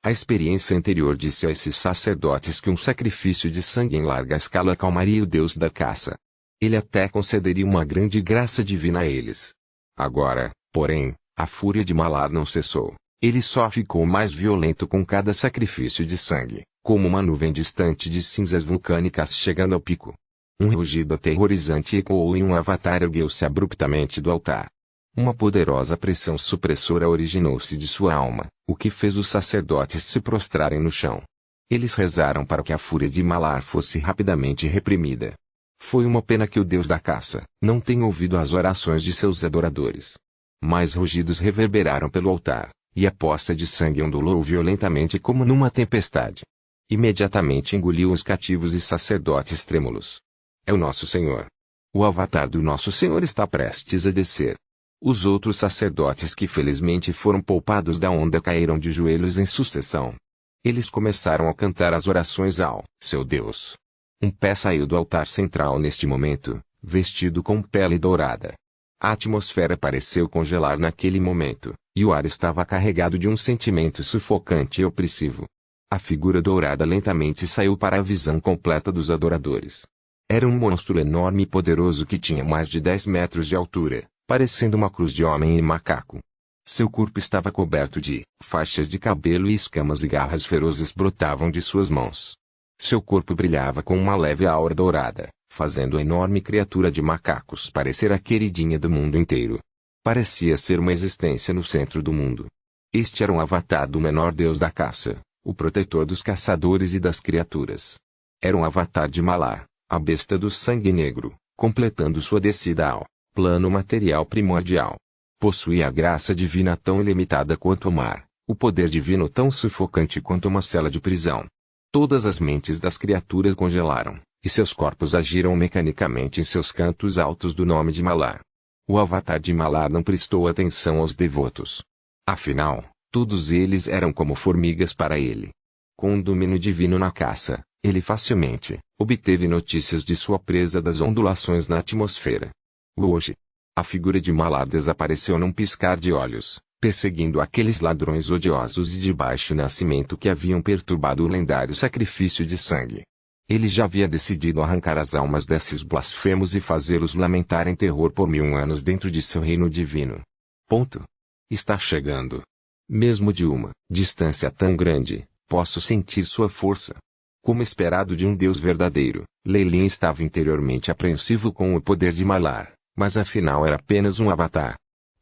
A experiência anterior disse a esses sacerdotes que um sacrifício de sangue em larga escala acalmaria o deus da caça. Ele até concederia uma grande graça divina a eles. Agora, porém, a fúria de Malar não cessou. Ele só ficou mais violento com cada sacrifício de sangue, como uma nuvem distante de cinzas vulcânicas chegando ao pico. Um rugido aterrorizante ecoou e um avatar ergueu-se abruptamente do altar. Uma poderosa pressão supressora originou-se de sua alma, o que fez os sacerdotes se prostrarem no chão. Eles rezaram para que a fúria de Malar fosse rapidamente reprimida. Foi uma pena que o deus da caça não tenha ouvido as orações de seus adoradores. Mais rugidos reverberaram pelo altar, e a poça de sangue ondulou violentamente como numa tempestade. Imediatamente engoliu os cativos e sacerdotes trêmulos. É o nosso Senhor. O avatar do nosso Senhor está prestes a descer. Os outros sacerdotes que felizmente foram poupados da onda caíram de joelhos em sucessão. Eles começaram a cantar as orações ao seu Deus. Um pé saiu do altar central neste momento, vestido com pele dourada. A atmosfera pareceu congelar naquele momento, e o ar estava carregado de um sentimento sufocante e opressivo. A figura dourada lentamente saiu para a visão completa dos adoradores. Era um monstro enorme e poderoso que tinha mais de 10 metros de altura, parecendo uma cruz de homem e macaco. Seu corpo estava coberto de faixas de cabelo e escamas e garras ferozes brotavam de suas mãos. Seu corpo brilhava com uma leve aura dourada, fazendo a enorme criatura de macacos parecer a queridinha do mundo inteiro. Parecia ser uma existência no centro do mundo. Este era um avatar do menor deus da caça, o protetor dos caçadores e das criaturas. Era um avatar de Malar, a besta do sangue negro, completando sua descida ao plano material primordial. Possuía a graça divina tão ilimitada quanto o mar, o poder divino tão sufocante quanto uma cela de prisão. Todas as mentes das criaturas congelaram, e seus corpos agiram mecanicamente em seus cantos altos do nome de Malar. O avatar de Malar não prestou atenção aos devotos. Afinal, todos eles eram como formigas para ele. Com um domínio divino na caça, ele facilmente obteve notícias de sua presa das ondulações na atmosfera. Hoje, a figura de Malar desapareceu num piscar de olhos, perseguindo aqueles ladrões odiosos e de baixo nascimento que haviam perturbado o lendário sacrifício de sangue. Ele já havia decidido arrancar as almas desses blasfemos e fazê-los lamentar em terror por 1000 anos dentro de seu reino divino. Ponto. Está chegando. Mesmo de uma distância tão grande, posso sentir sua força. Como esperado de um Deus verdadeiro, Lei Lin estava interiormente apreensivo com o poder de Malar, mas afinal era apenas um avatar.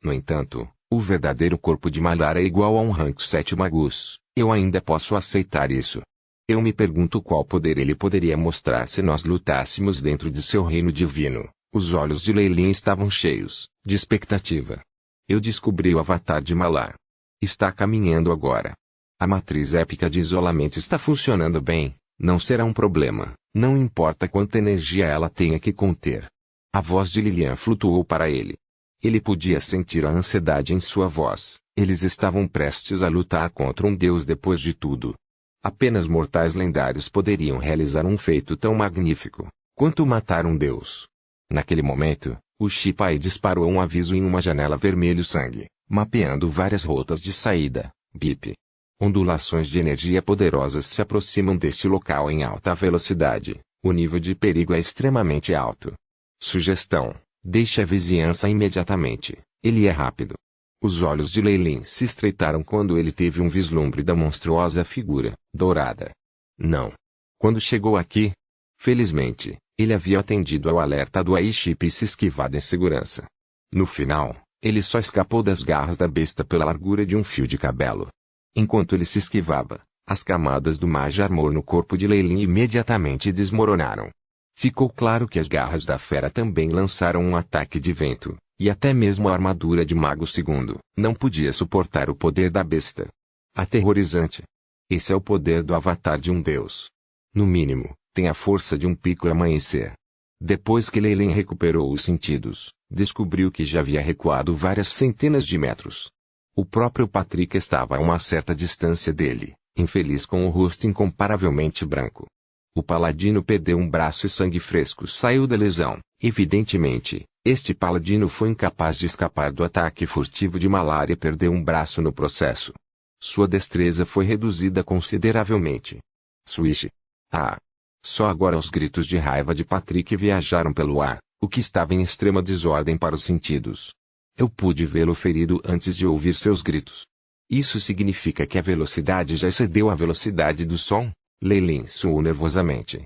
No entanto, o verdadeiro corpo de Malar é igual a um rank 7 magus. Eu ainda posso aceitar isso. Eu me pergunto qual poder ele poderia mostrar se nós lutássemos dentro de seu reino divino. Os olhos de Lei Lin estavam cheios de expectativa. Eu descobri o avatar de Malar. Está caminhando agora. A matriz épica de isolamento está funcionando bem, não será um problema, não importa quanta energia ela tenha que conter. A voz de Lilian flutuou para ele. Ele podia sentir a ansiedade em sua voz. Eles estavam prestes a lutar contra um deus depois de tudo. Apenas mortais lendários poderiam realizar um feito tão magnífico quanto matar um deus. Naquele momento, o Shipai disparou um aviso em uma janela vermelho sangue, mapeando várias rotas de saída. Bip. Ondulações de energia poderosas se aproximam deste local em alta velocidade. O nível de perigo é extremamente alto. Sugestão: deixe a vizinhança imediatamente. Ele é rápido. Os olhos de Lei Lin se estreitaram quando ele teve um vislumbre da monstruosa figura, dourada. Não. Quando chegou aqui, felizmente, ele havia atendido ao alerta do Aiship e se esquivado em segurança. No final, ele só escapou das garras da besta pela largura de um fio de cabelo. Enquanto ele se esquivava, as camadas do Mage Armor no corpo de Lei Lin imediatamente desmoronaram. Ficou claro que as garras da fera também lançaram um ataque de vento, e até mesmo a armadura de Mago II não podia suportar o poder da besta. Aterrorizante. Esse é o poder do avatar de um deus. No mínimo, tem a força de um pico amanhecer. Depois que Lei Lin recuperou os sentidos, descobriu que já havia recuado várias centenas de metros. O próprio Patrick estava a uma certa distância dele, infeliz com o rosto incomparavelmente branco. O paladino perdeu um braço e sangue fresco saiu da lesão. Evidentemente, este paladino foi incapaz de escapar do ataque furtivo de Malar e perdeu um braço no processo. Sua destreza foi reduzida consideravelmente. Swish. Ah! Só agora os gritos de raiva de Patrick viajaram pelo ar, o que estava em extrema desordem para os sentidos. Eu pude vê-lo ferido antes de ouvir seus gritos. Isso significa que a velocidade já excedeu a velocidade do som? Lei Lin suou nervosamente.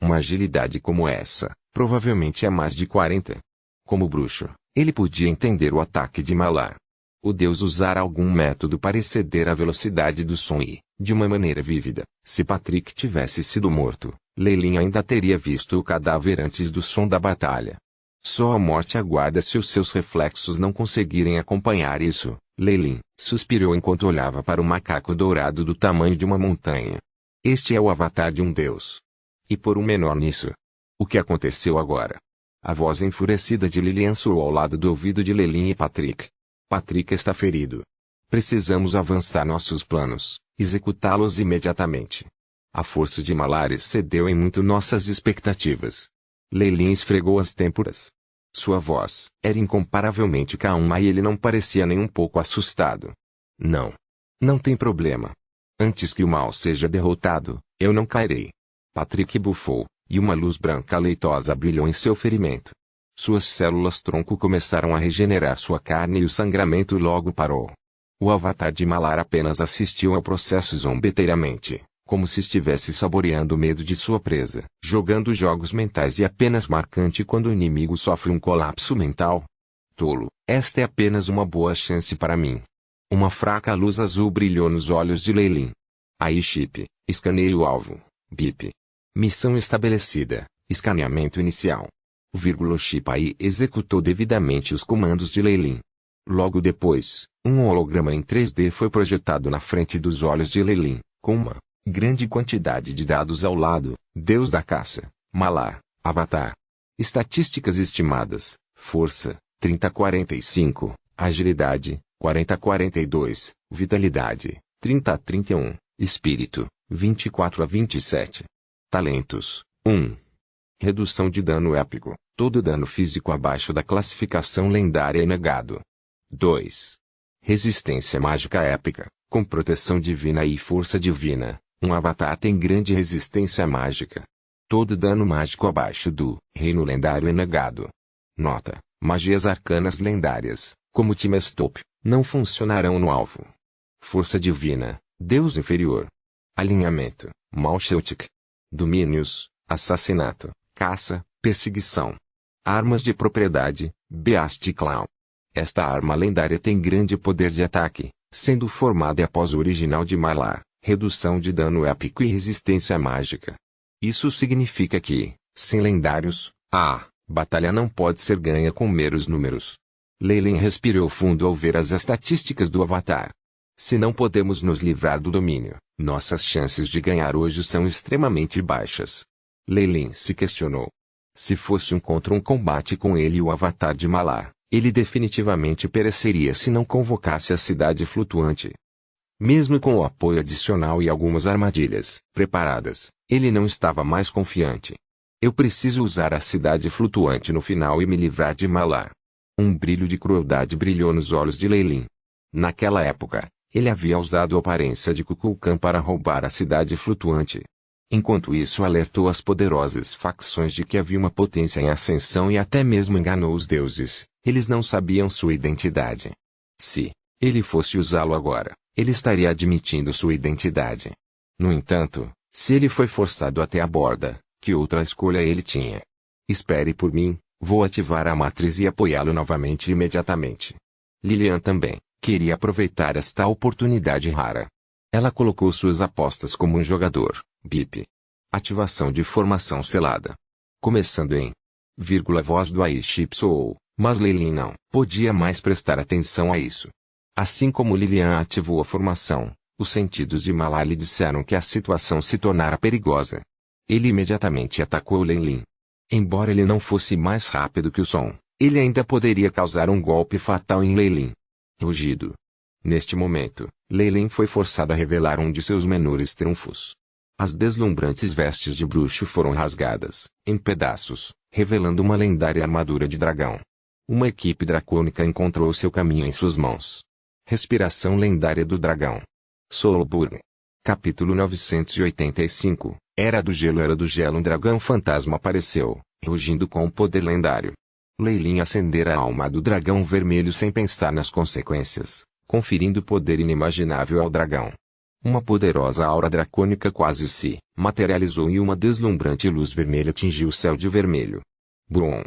Uma agilidade como essa, provavelmente é mais de 40. Como bruxo, ele podia entender o ataque de Malar. O deus usara algum método para exceder a velocidade do som e, de uma maneira vívida, se Patrick tivesse sido morto, Lei Lin ainda teria visto o cadáver antes do som da batalha. Só a morte aguarda se os seus reflexos não conseguirem acompanhar isso. Lei Lin suspirou enquanto olhava para o macaco dourado do tamanho de uma montanha. Este é o avatar de um deus. E por um menor nisso. O que aconteceu agora? A voz enfurecida de Lilian soou ao lado do ouvido de Lei Lin e Patrick. Patrick está ferido. Precisamos avançar nossos planos, executá-los imediatamente. A força de Malar excedeu em muito nossas expectativas. Lei Lin esfregou as têmporas. Sua voz era incomparavelmente calma e ele não parecia nem um pouco assustado. Não. Não tem problema. Antes que o mal seja derrotado, eu não cairei. Patrick bufou, e uma luz branca leitosa brilhou em seu ferimento. Suas células-tronco começaram a regenerar sua carne e o sangramento logo parou. O avatar de Malar apenas assistiu ao processo zombeteiramente, como se estivesse saboreando o medo de sua presa, jogando jogos mentais e apenas marcante quando o inimigo sofre um colapso mental. Tolo, esta é apenas uma boa chance para mim. Uma fraca luz azul brilhou nos olhos de Lei Lin. Aiship, escaneie o alvo. Bip. Missão estabelecida, escaneamento inicial. O Shipai executou devidamente os comandos de Lei Lin. Logo depois, um holograma em 3D foi projetado na frente dos olhos de Lei Lin, com uma grande quantidade de dados ao lado: Deus da caça, Malar, Avatar. Estatísticas estimadas: força, 30-45, agilidade, 40-42, vitalidade, 30-31, espírito, 24-27. Talentos, 1. Redução de dano épico, todo dano físico abaixo da classificação lendária é negado. 2. Resistência mágica épica, com proteção divina e força divina, um avatar tem grande resistência mágica. Todo dano mágico abaixo do reino lendário é negado. Nota: magias arcanas lendárias, como Timestop, não funcionarão no alvo. Força divina, Deus inferior. Alinhamento, Malcheutic. Domínios, assassinato, caça, perseguição. Armas de propriedade, Beast Clown. Esta arma lendária tem grande poder de ataque, sendo formada após o original de Malar, redução de dano épico e resistência mágica. Isso significa que, sem lendários, a batalha não pode ser ganha com meros números. Lei Lin respirou fundo ao ver as estatísticas do avatar. Se não podemos nos livrar do domínio, nossas chances de ganhar hoje são extremamente baixas. Lei Lin se questionou. Se fosse um contra um combate com ele e o avatar de Malar, Ele definitivamente pereceria se não convocasse a cidade flutuante. Mesmo com o apoio adicional e algumas armadilhas preparadas, ele não estava mais confiante. Eu preciso usar a cidade flutuante no final e me livrar de Malar. Um brilho de crueldade brilhou nos olhos de Leilin. Naquela época, ele havia usado a aparência de Kukulkan para roubar a cidade flutuante. Enquanto isso alertou as poderosas facções de que havia uma potência em ascensão e até mesmo enganou os deuses, eles não sabiam sua identidade. Se ele fosse usá-lo agora, ele estaria admitindo sua identidade. No entanto, se ele foi forçado até a borda, que outra escolha ele tinha? Espere por mim, vou ativar a matriz e apoiá-lo novamente imediatamente. Lilian também queria aproveitar esta oportunidade rara. Ela colocou suas apostas como um jogador, BIP. Ativação de formação selada. Começando em... voz do Aishi soou, mas Leilin não podia mais prestar atenção a isso. Assim como Lilian ativou a formação, os sentidos de Malar lhe disseram que a situação se tornara perigosa. Ele imediatamente atacou Leilin. Embora ele não fosse mais rápido que o som, ele ainda poderia causar um golpe fatal em Leilin. Rugido. Neste momento, Leilin foi forçado a revelar um de seus menores triunfos. As deslumbrantes vestes de bruxo foram rasgadas, em pedaços, revelando uma lendária armadura de dragão. Uma equipe dracônica encontrou seu caminho em suas mãos. Respiração lendária do dragão. Soulburn. Capítulo 985. Era do Gelo. Um dragão fantasma apareceu, rugindo com um poder lendário. Leilin acendera a alma do dragão vermelho sem pensar nas consequências, conferindo poder inimaginável ao dragão. Uma poderosa aura dracônica quase se materializou e uma deslumbrante luz vermelha tingiu o céu de vermelho. Brum!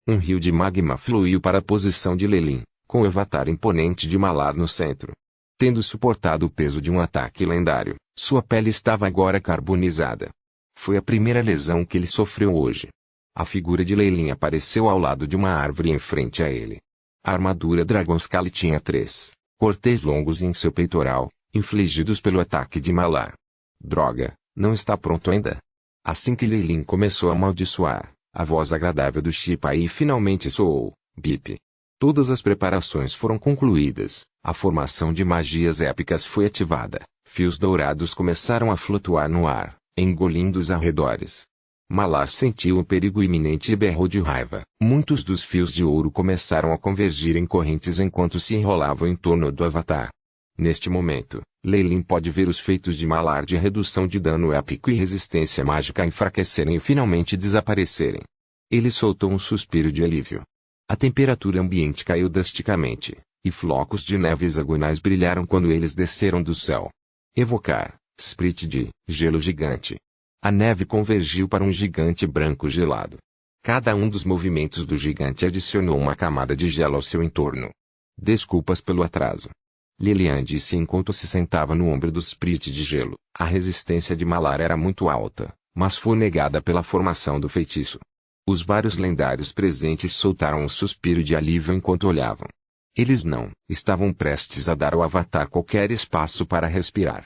Um rio de magma fluiu para a posição de Leilin, com o avatar imponente de Malar no centro. Tendo suportado o peso de um ataque lendário, sua pele estava agora carbonizada. Foi a primeira lesão que ele sofreu hoje. A figura de Leilin apareceu ao lado de uma árvore em frente a ele. A armadura Dragonscale tinha 3 cortes longos em seu peitoral, infligidos pelo ataque de Malar. Droga, não está pronto ainda. Assim que Leilin começou a amaldiçoar, a voz agradável do Shipai finalmente soou, bip. Todas as preparações foram concluídas, a formação de magias épicas foi ativada, fios dourados começaram a flutuar no ar, engolindo os arredores. Malar sentiu o perigo iminente e berrou de raiva. Muitos dos fios de ouro começaram a convergir em correntes enquanto se enrolavam em torno do avatar. Neste momento, Leilin pode ver os feitos de Malar de redução de dano épico e resistência mágica enfraquecerem e finalmente desaparecerem. Ele soltou um suspiro de alívio. A temperatura ambiente caiu drasticamente, e flocos de neve hexagonais brilharam quando eles desceram do céu. Evocar, Spirit de gelo gigante. A neve convergiu para um gigante branco gelado. Cada um dos movimentos do gigante adicionou uma camada de gelo ao seu entorno. Desculpas pelo atraso. Lilian disse enquanto se sentava no ombro do Spirit de gelo. A resistência de Malar era muito alta, mas foi negada pela formação do feitiço. Os vários lendários presentes soltaram um suspiro de alívio enquanto olhavam. Eles não estavam prestes a dar ao avatar qualquer espaço para respirar.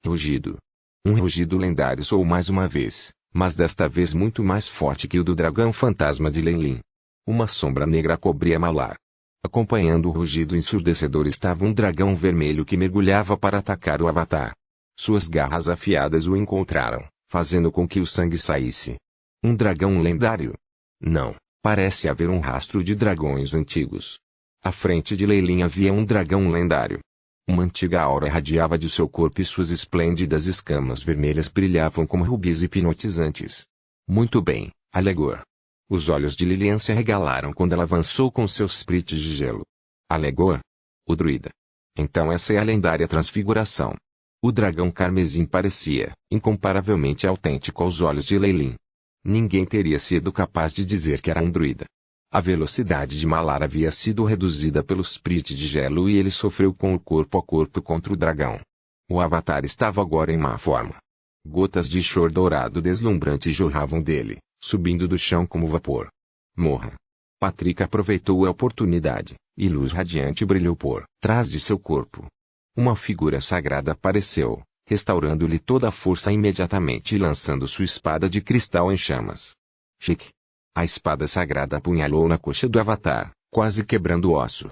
Rugido. Um rugido lendário soou mais uma vez, mas desta vez muito mais forte que o do dragão fantasma de Leilin. Uma sombra negra cobria Malar. Acompanhando o rugido ensurdecedor estava um dragão vermelho que mergulhava para atacar o avatar. Suas garras afiadas o encontraram, fazendo com que o sangue saísse. Um dragão lendário? Não, parece haver um rastro de dragões antigos. À frente de Leilin havia um dragão lendário. Uma antiga aura irradiava de seu corpo e suas esplêndidas escamas vermelhas brilhavam como rubis hipnotizantes. Muito bem, Alegor. Os olhos de Lilian se arregalaram quando ela avançou com seus sprites de gelo. Alegor? O druida. Então essa é a lendária transfiguração. O dragão carmesim parecia, incomparavelmente autêntico aos olhos de Leilin. Ninguém teria sido capaz de dizer que era um druida. A velocidade de Malar havia sido reduzida pelo Spirit de gelo e ele sofreu com o corpo a corpo contra o dragão. O avatar estava agora em má forma. Gotas de chor dourado deslumbrante jorravam dele, subindo do chão como vapor. Morra. Patrick aproveitou a oportunidade, e luz radiante brilhou por trás de seu corpo. Uma figura sagrada apareceu, restaurando-lhe toda a força imediatamente e lançando sua espada de cristal em chamas. Chique. A espada sagrada apunhalou na coxa do avatar, quase quebrando o osso.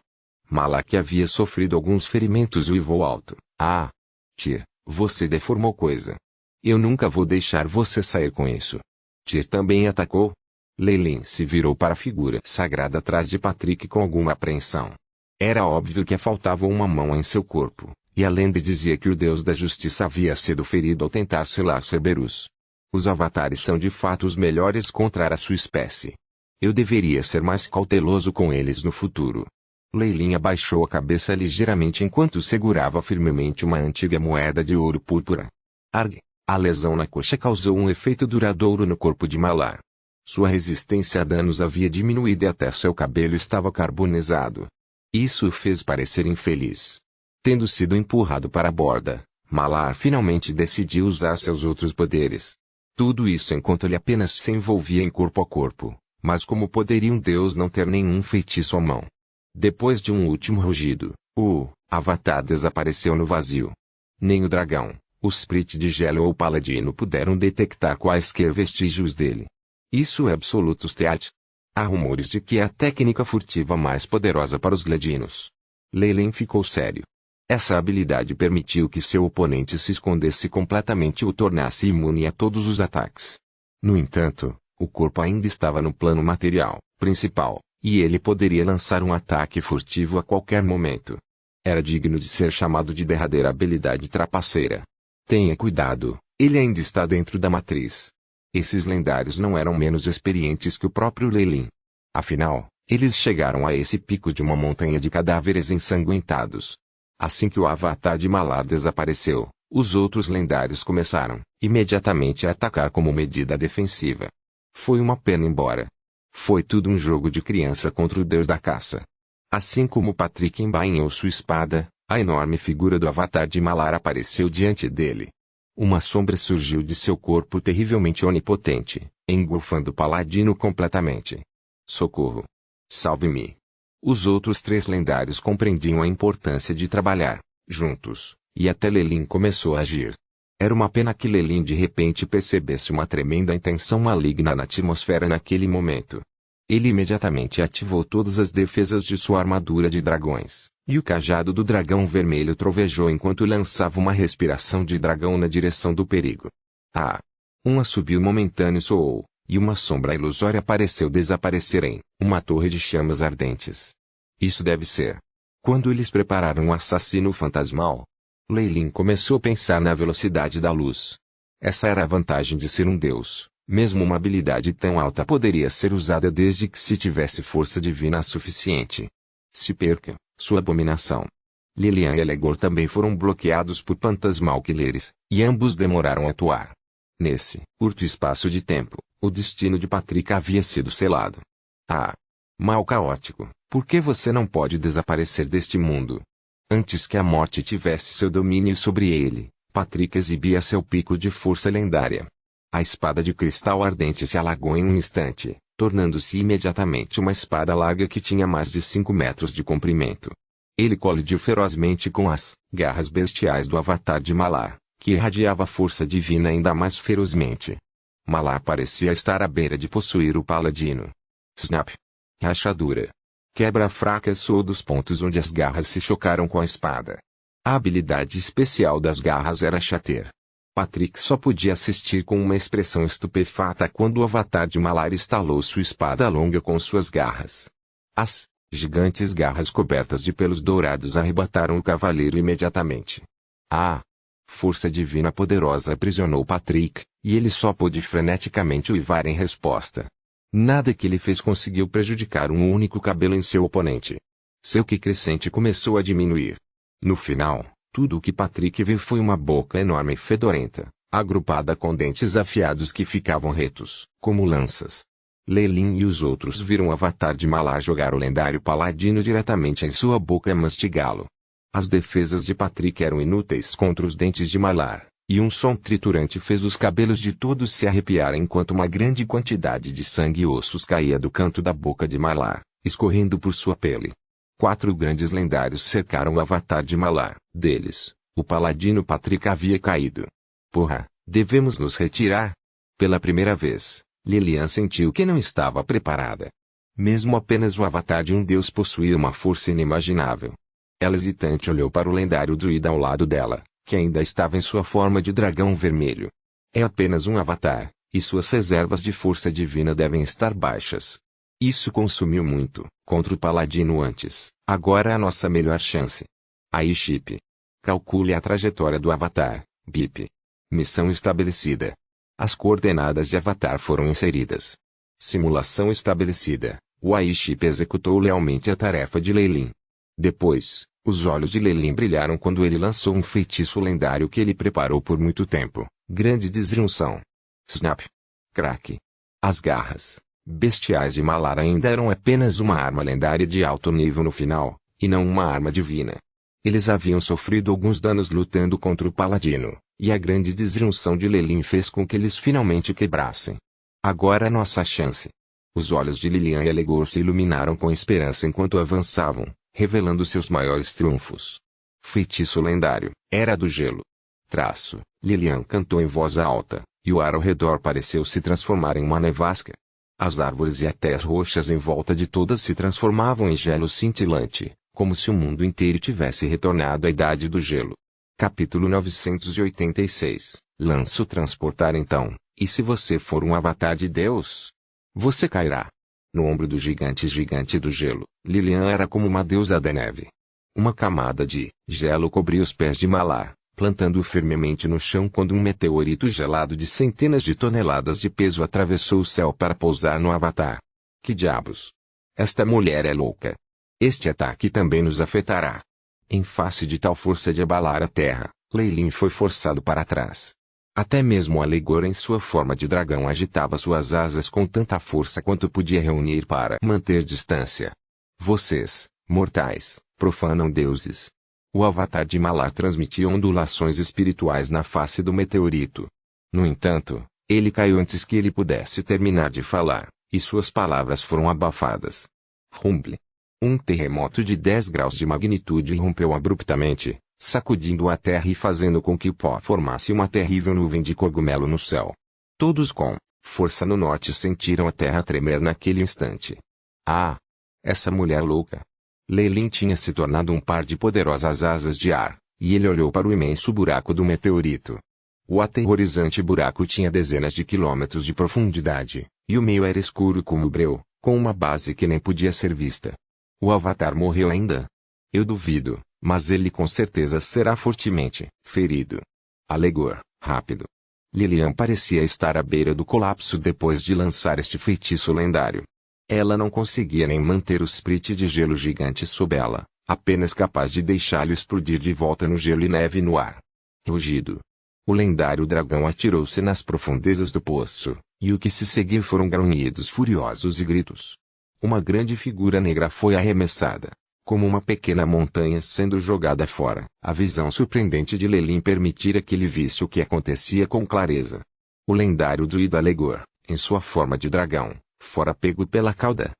Malar, que havia sofrido alguns ferimentos, uivou alto. Ah! Tyr, você deformou coisa. Eu nunca vou deixar você sair com isso. Tyr também atacou. Leilin se virou para a figura sagrada atrás de Patrick com alguma apreensão. Era óbvio que faltava uma mão em seu corpo, e a lenda dizia que o deus da justiça havia sido ferido ao tentar selar Cerberus. Os avatares são de fato os melhores contra a sua espécie. Eu deveria ser mais cauteloso com eles no futuro. Leilin abaixou a cabeça ligeiramente enquanto segurava firmemente uma antiga moeda de ouro púrpura. Arg! A lesão na coxa causou um efeito duradouro no corpo de Malar. Sua resistência a danos havia diminuído e até seu cabelo estava carbonizado. Isso o fez parecer infeliz. Tendo sido empurrado para a borda, Malar finalmente decidiu usar seus outros poderes. Tudo isso enquanto ele apenas se envolvia em corpo a corpo. Mas como poderia um deus não ter nenhum feitiço à mão? Depois de um último rugido, o Avatar desapareceu no vazio. Nem o dragão, o Sprit de Gelo ou o Paladino puderam detectar quaisquer vestígios dele. Isso é absoluto teat. Há rumores de que é a técnica furtiva mais poderosa para os Ledinos. Leilin ficou sério. Essa habilidade permitiu que seu oponente se escondesse completamente e o tornasse imune a todos os ataques. No entanto, o corpo ainda estava no plano material, principal, e ele poderia lançar um ataque furtivo a qualquer momento. Era digno de ser chamado de derradeira habilidade trapaceira. Tenha cuidado, ele ainda está dentro da matriz. Esses lendários não eram menos experientes que o próprio Leilin. Afinal, eles chegaram a esse pico de uma montanha de cadáveres ensanguentados. Assim que o Avatar de Malar desapareceu, os outros lendários começaram, imediatamente, a atacar como medida defensiva. Foi uma pena embora. Foi tudo um jogo de criança contra o deus da caça. Assim como Patrick embainhou sua espada, a enorme figura do Avatar de Malar apareceu diante dele. Uma sombra surgiu de seu corpo terrivelmente onipotente, engolfando o Paladino completamente. Socorro! Salve-me! Os outros três lendários compreendiam a importância de trabalhar juntos, e até Leilin começou a agir. Era uma pena que Leilin de repente percebesse uma tremenda intenção maligna na atmosfera naquele momento. Ele imediatamente ativou todas as defesas de sua armadura de dragões, e o cajado do dragão vermelho trovejou enquanto lançava uma respiração de dragão na direção do perigo. Ah! Um assobio momentâneo soou, e uma sombra ilusória pareceu desaparecer em uma torre de chamas ardentes. Isso deve ser. Quando eles prepararam um assassino fantasmal, Leilin começou a pensar na velocidade da luz. Essa era a vantagem de ser um deus. Mesmo uma habilidade tão alta poderia ser usada desde que se tivesse força divina suficiente. Se perca, sua abominação. Lilian e Elegor também foram bloqueados por Phantasmal Killeres, e ambos demoraram a atuar. Nesse curto espaço de tempo, o destino de Patrick havia sido selado. Ah! Mal caótico, por que você não pode desaparecer deste mundo? Antes que a morte tivesse seu domínio sobre ele, Patrick exibia seu pico de força lendária. A espada de cristal ardente se alagou em um instante, tornando-se imediatamente uma espada larga que tinha mais de 5 metros de comprimento. Ele colidiu ferozmente com as garras bestiais do Avatar de Malar, que irradiava força divina ainda mais ferozmente. Malar parecia estar à beira de possuir o Paladino. Snap! Rachadura. Quebra fraca soou dos pontos onde as garras se chocaram com a espada. A habilidade especial das garras era Shatter. Patrick só podia assistir com uma expressão estupefata quando o Avatar de Malar estalou sua espada longa com suas garras. As gigantes garras cobertas de pelos dourados arrebataram o cavaleiro imediatamente. Ah! Força divina poderosa aprisionou Patrick, e ele só pôde freneticamente uivar em resposta. Nada que ele fez conseguiu prejudicar um único cabelo em seu oponente. Seu ki crescente começou a diminuir. No final, tudo o que Patrick viu foi uma boca enorme e fedorenta, agrupada com dentes afiados que ficavam retos, como lanças. Leilin e os outros viram o Avatar de Malar jogar o lendário Paladino diretamente em sua boca e mastigá-lo. As defesas de Patrick eram inúteis contra os dentes de Malar, e um som triturante fez os cabelos de todos se arrepiar enquanto uma grande quantidade de sangue e ossos caía do canto da boca de Malar, escorrendo por sua pele. 4 grandes lendários cercaram o Avatar de Malar. Deles, o Paladino Patrick havia caído. Porra, devemos nos retirar? Pela primeira vez, Lilian sentiu que não estava preparada. Mesmo apenas o avatar de um deus possuía uma força inimaginável. Ela hesitante olhou para o lendário druida ao lado dela, que ainda estava em sua forma de dragão vermelho. É apenas um avatar, e suas reservas de força divina devem estar baixas. Isso consumiu muito, contra o paladino antes. Agora é a nossa melhor chance. Aí Chip. Calcule a trajetória do avatar, BIP. Missão estabelecida. As coordenadas de avatar foram inseridas. Simulação estabelecida. O Aiship executou lealmente a tarefa de Lei Lin. Depois, os olhos de Lei Lin brilharam quando ele lançou um feitiço lendário que ele preparou por muito tempo. Grande disjunção. Snap. Crack. As garras bestiais de Malar ainda eram apenas uma arma lendária de alto nível no final, e não uma arma divina. Eles haviam sofrido alguns danos lutando contra o paladino, e a grande disjunção de Lei Lin fez com que eles finalmente quebrassem. Agora é nossa chance. Os olhos de Lilian e Alegor se iluminaram com esperança enquanto avançavam, revelando seus maiores triunfos. Feitiço lendário, Era do Gelo. Traço, Lilian cantou em voz alta, e o ar ao redor pareceu se transformar em uma nevasca. As árvores e até as rochas em volta de todas se transformavam em gelo cintilante, como se o mundo inteiro tivesse retornado à Idade do Gelo. Capítulo 986. Lanço transportar então, e se você for um avatar de Deus? Você cairá. No ombro do gigante do gelo, Lilian era como uma deusa da neve. Uma camada de gelo cobria os pés de Malar, plantando-o firmemente no chão quando um meteorito gelado de centenas de toneladas de peso atravessou o céu para pousar no avatar. Que diabos! Esta mulher é louca. Este ataque também nos afetará. Em face de tal força de abalar a terra, Lei Lin foi forçado para trás. Até mesmo Alegor em sua forma de dragão agitava suas asas com tanta força quanto podia reunir para manter distância. Vocês, mortais, profanam deuses. O avatar de Malar transmitia ondulações espirituais na face do meteorito. No entanto, ele caiu antes que ele pudesse terminar de falar, e suas palavras foram abafadas. Rumble. Um terremoto de 10 graus de magnitude irrompeu abruptamente, sacudindo a terra e fazendo com que o pó formasse uma terrível nuvem de cogumelo no céu. Todos com força no norte sentiram a terra tremer naquele instante. Ah! Essa mulher louca! Lei Lin tinha se tornado um par de poderosas asas de ar, e ele olhou para o imenso buraco do meteorito. O aterrorizante buraco tinha dezenas de quilômetros de profundidade, e o meio era escuro como breu, com uma base que nem podia ser vista. O avatar morreu ainda? Eu duvido, mas ele com certeza será fortemente ferido. Alegor, rápido. Lilian parecia estar à beira do colapso depois de lançar este feitiço lendário. Ela não conseguia nem manter o sprit de gelo gigante sob ela, apenas capaz de deixá-lo explodir de volta no gelo e neve no ar. Rugido. O lendário dragão atirou-se nas profundezas do poço, e o que se seguiu foram grunhidos furiosos e gritos. Uma grande figura negra foi arremessada, como uma pequena montanha sendo jogada fora. A visão surpreendente de Lei Lin permitira que ele visse o que acontecia com clareza. O lendário druida Alegor, em sua forma de dragão, fora pego pela cauda.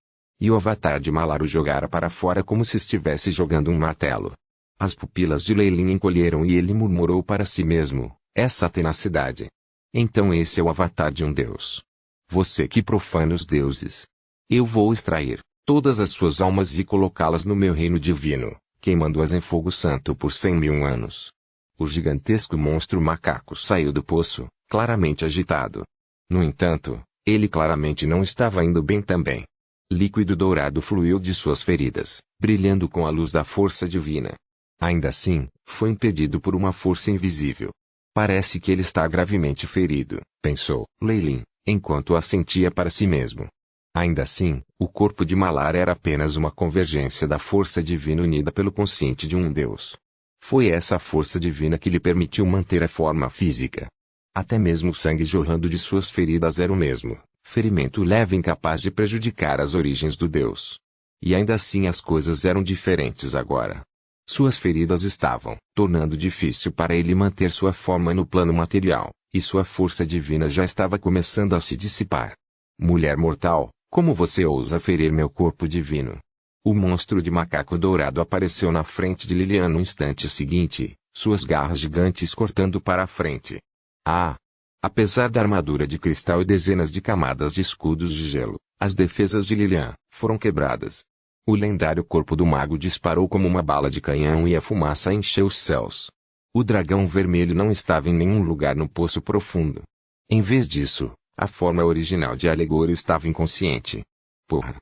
E o avatar de Malar o jogara para fora como se estivesse jogando um martelo. As pupilas de Lei Lin encolheram e ele murmurou para si mesmo, essa tenacidade. Então esse é o avatar de um deus. Você que profana os deuses. Eu vou extrair todas as suas almas e colocá-las no meu reino divino, queimando-as em fogo santo por 100.000 anos. O gigantesco monstro macaco saiu do poço, claramente agitado. No entanto, ele claramente não estava indo bem também. Líquido dourado fluiu de suas feridas, brilhando com a luz da força divina. Ainda assim, foi impedido por uma força invisível. Parece que ele está gravemente ferido, pensou Lei Lin, enquanto assentia para si mesmo. Ainda assim, o corpo de Malar era apenas uma convergência da força divina unida pelo consciente de um deus. Foi essa força divina que lhe permitiu manter a forma física. Até mesmo o sangue jorrando de suas feridas era o mesmo, ferimento leve incapaz de prejudicar as origens do deus. E ainda assim as coisas eram diferentes agora. Suas feridas estavam tornando difícil para ele manter sua forma no plano material, e sua força divina já estava começando a se dissipar. Mulher mortal, como você ousa ferir meu corpo divino? O monstro de macaco dourado apareceu na frente de Lilian no instante seguinte, suas garras gigantes cortando para a frente. Ah! Apesar da armadura de cristal e dezenas de camadas de escudos de gelo, As defesas de Lilian foram quebradas. O lendário corpo do mago disparou como uma bala de canhão e a fumaça encheu os céus. O dragão vermelho não estava em nenhum lugar no poço profundo. Em vez disso, a forma original de Alegor estava inconsciente. Porra!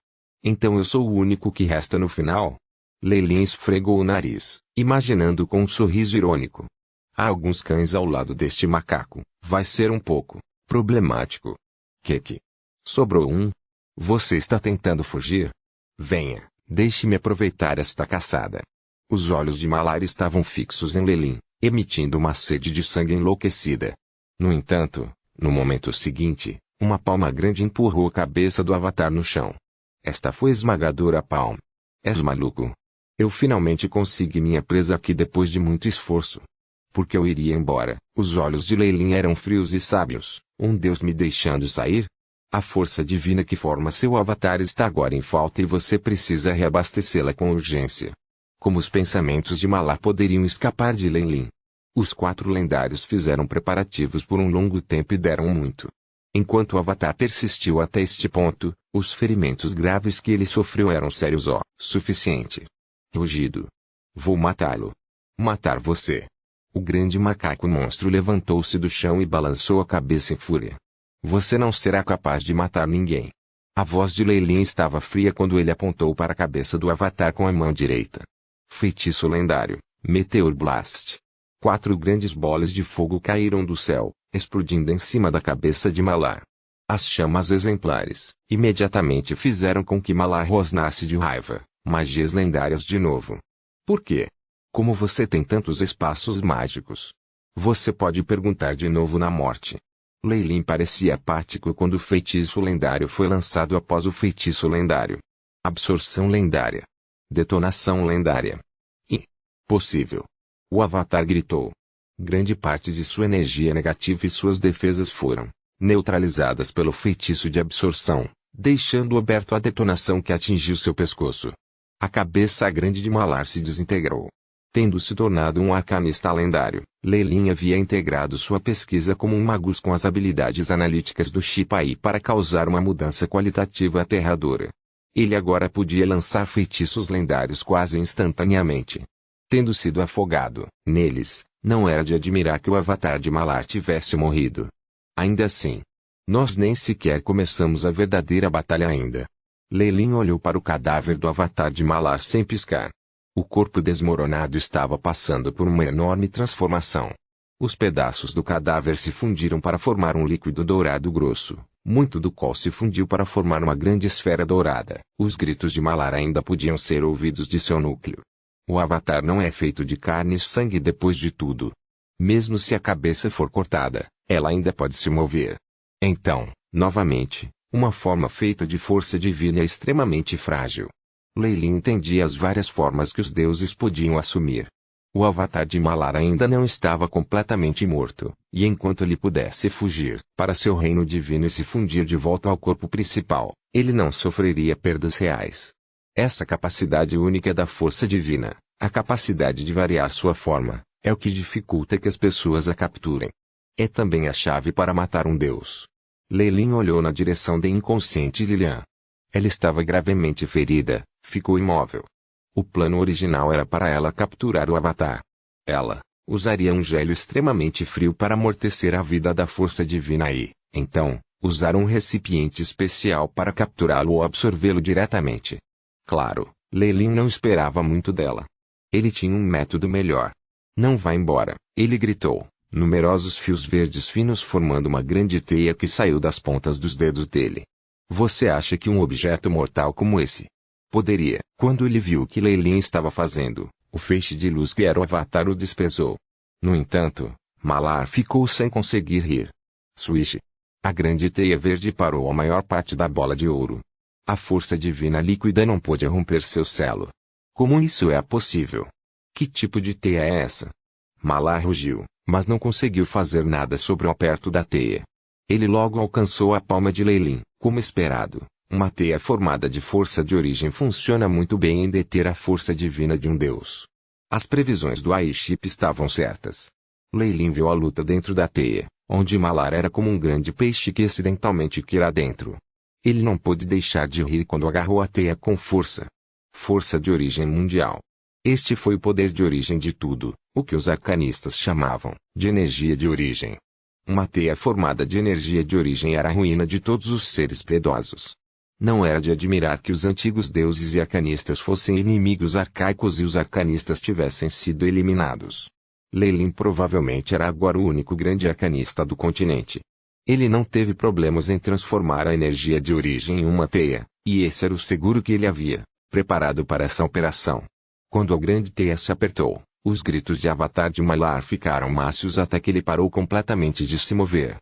Então eu sou o único que resta no final? Leilin esfregou o nariz, imaginando com um sorriso irônico. Há alguns cães ao lado deste macaco, vai ser um pouco problemático. Que? Sobrou um? Você está tentando fugir? Venha, deixe-me aproveitar esta caçada. Os olhos de Malar estavam fixos em Leilin, emitindo uma sede de sangue enlouquecida. No entanto, no momento seguinte, uma palma grande empurrou a cabeça do avatar no chão. Esta foi esmagadora palma. És maluco? Eu finalmente consegui minha presa aqui depois de muito esforço. Porque eu iria embora. Os olhos de Leilin eram frios e sábios. Um deus me deixando sair? A força divina que forma seu avatar está agora em falta e você precisa reabastecê-la com urgência. Como os pensamentos de Malar poderiam escapar de Leilin? Os 4 lendários fizeram preparativos por um longo tempo e deram muito. Enquanto o avatar persistiu até este ponto, os ferimentos graves que ele sofreu eram sérios o suficiente. Rugido. Vou matá-lo. Matar você. O grande macaco monstro levantou-se do chão e balançou a cabeça em fúria. Você não será capaz de matar ninguém. A voz de Leilin estava fria quando ele apontou para a cabeça do avatar com a mão direita. Feitiço lendário, Meteor Blast. 4 grandes bolas de fogo caíram do céu, explodindo em cima da cabeça de Malar. As chamas exemplares imediatamente fizeram com que Malar rosnasse de raiva. Magias lendárias de novo. Por quê? Como você tem tantos espaços mágicos? Você pode perguntar de novo na morte. Leilin parecia apático quando o feitiço lendário foi lançado após o feitiço lendário. Absorção lendária. Detonação lendária. Impossível. O avatar gritou. Grande parte de sua energia negativa e suas defesas foram neutralizadas pelo feitiço de absorção, deixando aberto a detonação que atingiu seu pescoço. A cabeça grande de Malar se desintegrou. Tendo se tornado um arcanista lendário, Leilin havia integrado sua pesquisa como um magus com as habilidades analíticas do Shipai para causar uma mudança qualitativa aterradora. Ele agora podia lançar feitiços lendários quase instantaneamente. Tendo sido afogado neles, não era de admirar que o avatar de Malar tivesse morrido. Ainda assim, nós nem sequer começamos a verdadeira batalha ainda. Leilin olhou para o cadáver do avatar de Malar sem piscar. O corpo desmoronado estava passando por uma enorme transformação. Os pedaços do cadáver se fundiram para formar um líquido dourado grosso, muito do qual se fundiu para formar uma grande esfera dourada. Os gritos de Malar ainda podiam ser ouvidos de seu núcleo. O avatar não é feito de carne e sangue depois de tudo. Mesmo se a cabeça for cortada, ela ainda pode se mover. Então, novamente, uma forma feita de força divina é extremamente frágil. Leilin entendia as várias formas que os deuses podiam assumir. O avatar de Malar ainda não estava completamente morto, e enquanto ele pudesse fugir para seu reino divino e se fundir de volta ao corpo principal, ele não sofreria perdas reais. Essa capacidade única da força divina, a capacidade de variar sua forma, é o que dificulta que as pessoas a capturem. É também a chave para matar um deus. Leilin olhou na direção da inconsciente Lilian. Ela estava gravemente ferida, ficou imóvel. O plano original era para ela capturar o avatar. Ela usaria um gelo extremamente frio para amortecer a vida da força divina e, então, usar um recipiente especial para capturá-lo ou absorvê-lo diretamente. Claro, Leilin não esperava muito dela. Ele tinha um método melhor. Não vá embora, ele gritou, numerosos fios verdes finos formando uma grande teia que saiu das pontas dos dedos dele. Você acha que um objeto mortal como esse poderia? Quando ele viu o que Leilin estava fazendo, o feixe de luz que era o avatar o desprezou. No entanto, Malar ficou sem conseguir rir. Swish! A grande teia verde parou a maior parte da bola de ouro. A força divina líquida não pôde romper seu selo. Como isso é possível? Que tipo de teia é essa? Malar rugiu, mas não conseguiu fazer nada sobre o aperto da teia. Ele logo alcançou a palma de Leilin, como esperado. Uma teia formada de força de origem funciona muito bem em deter a força divina de um deus. As previsões do Aiship estavam certas. Leilin viu a luta dentro da teia, onde Malar era como um grande peixe que acidentalmente queira dentro. Ele não pôde deixar de rir quando agarrou a teia com força. Força de origem mundial. Este foi o poder de origem de tudo, o que os arcanistas chamavam de energia de origem. Uma teia formada de energia de origem era a ruína de todos os seres piedosos. Não era de admirar que os antigos deuses e arcanistas fossem inimigos arcaicos e os arcanistas tivessem sido eliminados. Leilin provavelmente era agora o único grande arcanista do continente. Ele não teve problemas em transformar a energia de origem em uma teia, e esse era o seguro que ele havia preparado para essa operação. Quando a grande teia se apertou, os gritos de Avatar de Malar ficaram mácios até que ele parou completamente de se mover.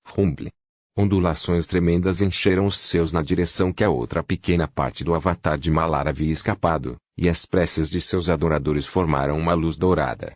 Rumble. Ondulações tremendas encheram os céus na direção que a outra pequena parte do Avatar de Malar havia escapado, e as preces de seus adoradores formaram uma luz dourada.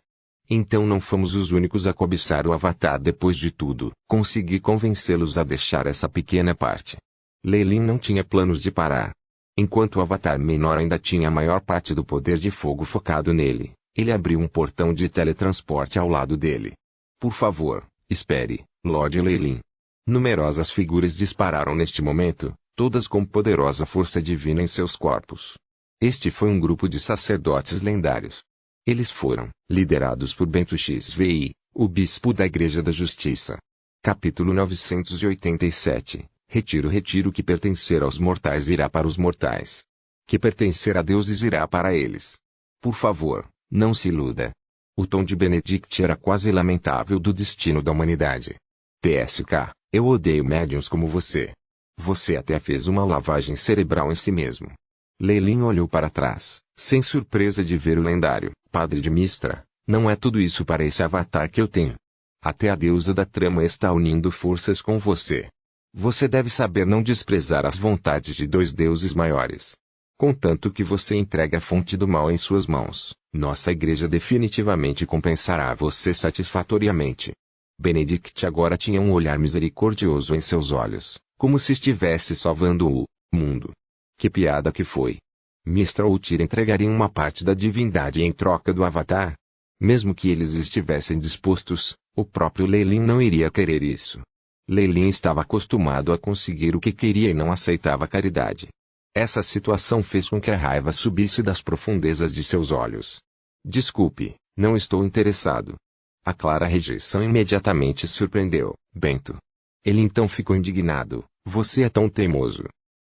Então não fomos os únicos a cobiçar o Avatar depois de tudo. Consegui convencê-los a deixar essa pequena parte. Leilin não tinha planos de parar. Enquanto o Avatar menor ainda tinha a maior parte do poder de fogo focado nele, ele abriu um portão de teletransporte ao lado dele. Por favor, espere, Lord Leilin. Numerosas figuras dispararam neste momento, todas com poderosa força divina em seus corpos. Este foi um grupo de sacerdotes lendários. Eles foram liderados por Bento XVI, o bispo da Igreja da Justiça. Capítulo 987. Retiro que pertencer aos mortais irá para os mortais. Que pertencer a deuses irá para eles. Por favor, não se iluda. O tom de Benedict era quase lamentável do destino da humanidade. TSK, eu odeio médiuns como você. Você até fez uma lavagem cerebral em si mesmo. Leilin olhou para trás, sem surpresa de ver o lendário Padre de Mistra. Não é tudo isso para esse avatar que eu tenho. Até a deusa da trama está unindo forças com você. Você deve saber não desprezar as vontades de dois deuses maiores. Contanto que você entregue a fonte do mal em suas mãos, nossa igreja definitivamente compensará você satisfatoriamente. Benedict agora tinha um olhar misericordioso em seus olhos, como se estivesse salvando o mundo. Que piada que foi! Mistra ou Tyr entregariam uma parte da divindade em troca do Avatar? Mesmo que eles estivessem dispostos, o próprio Leilin não iria querer isso. Leilin estava acostumado a conseguir o que queria e não aceitava caridade. Essa situação fez com que a raiva subisse das profundezas de seus olhos. Desculpe, não estou interessado. A clara rejeição imediatamente surpreendeu Bento. Ele então ficou indignado. Você é tão teimoso.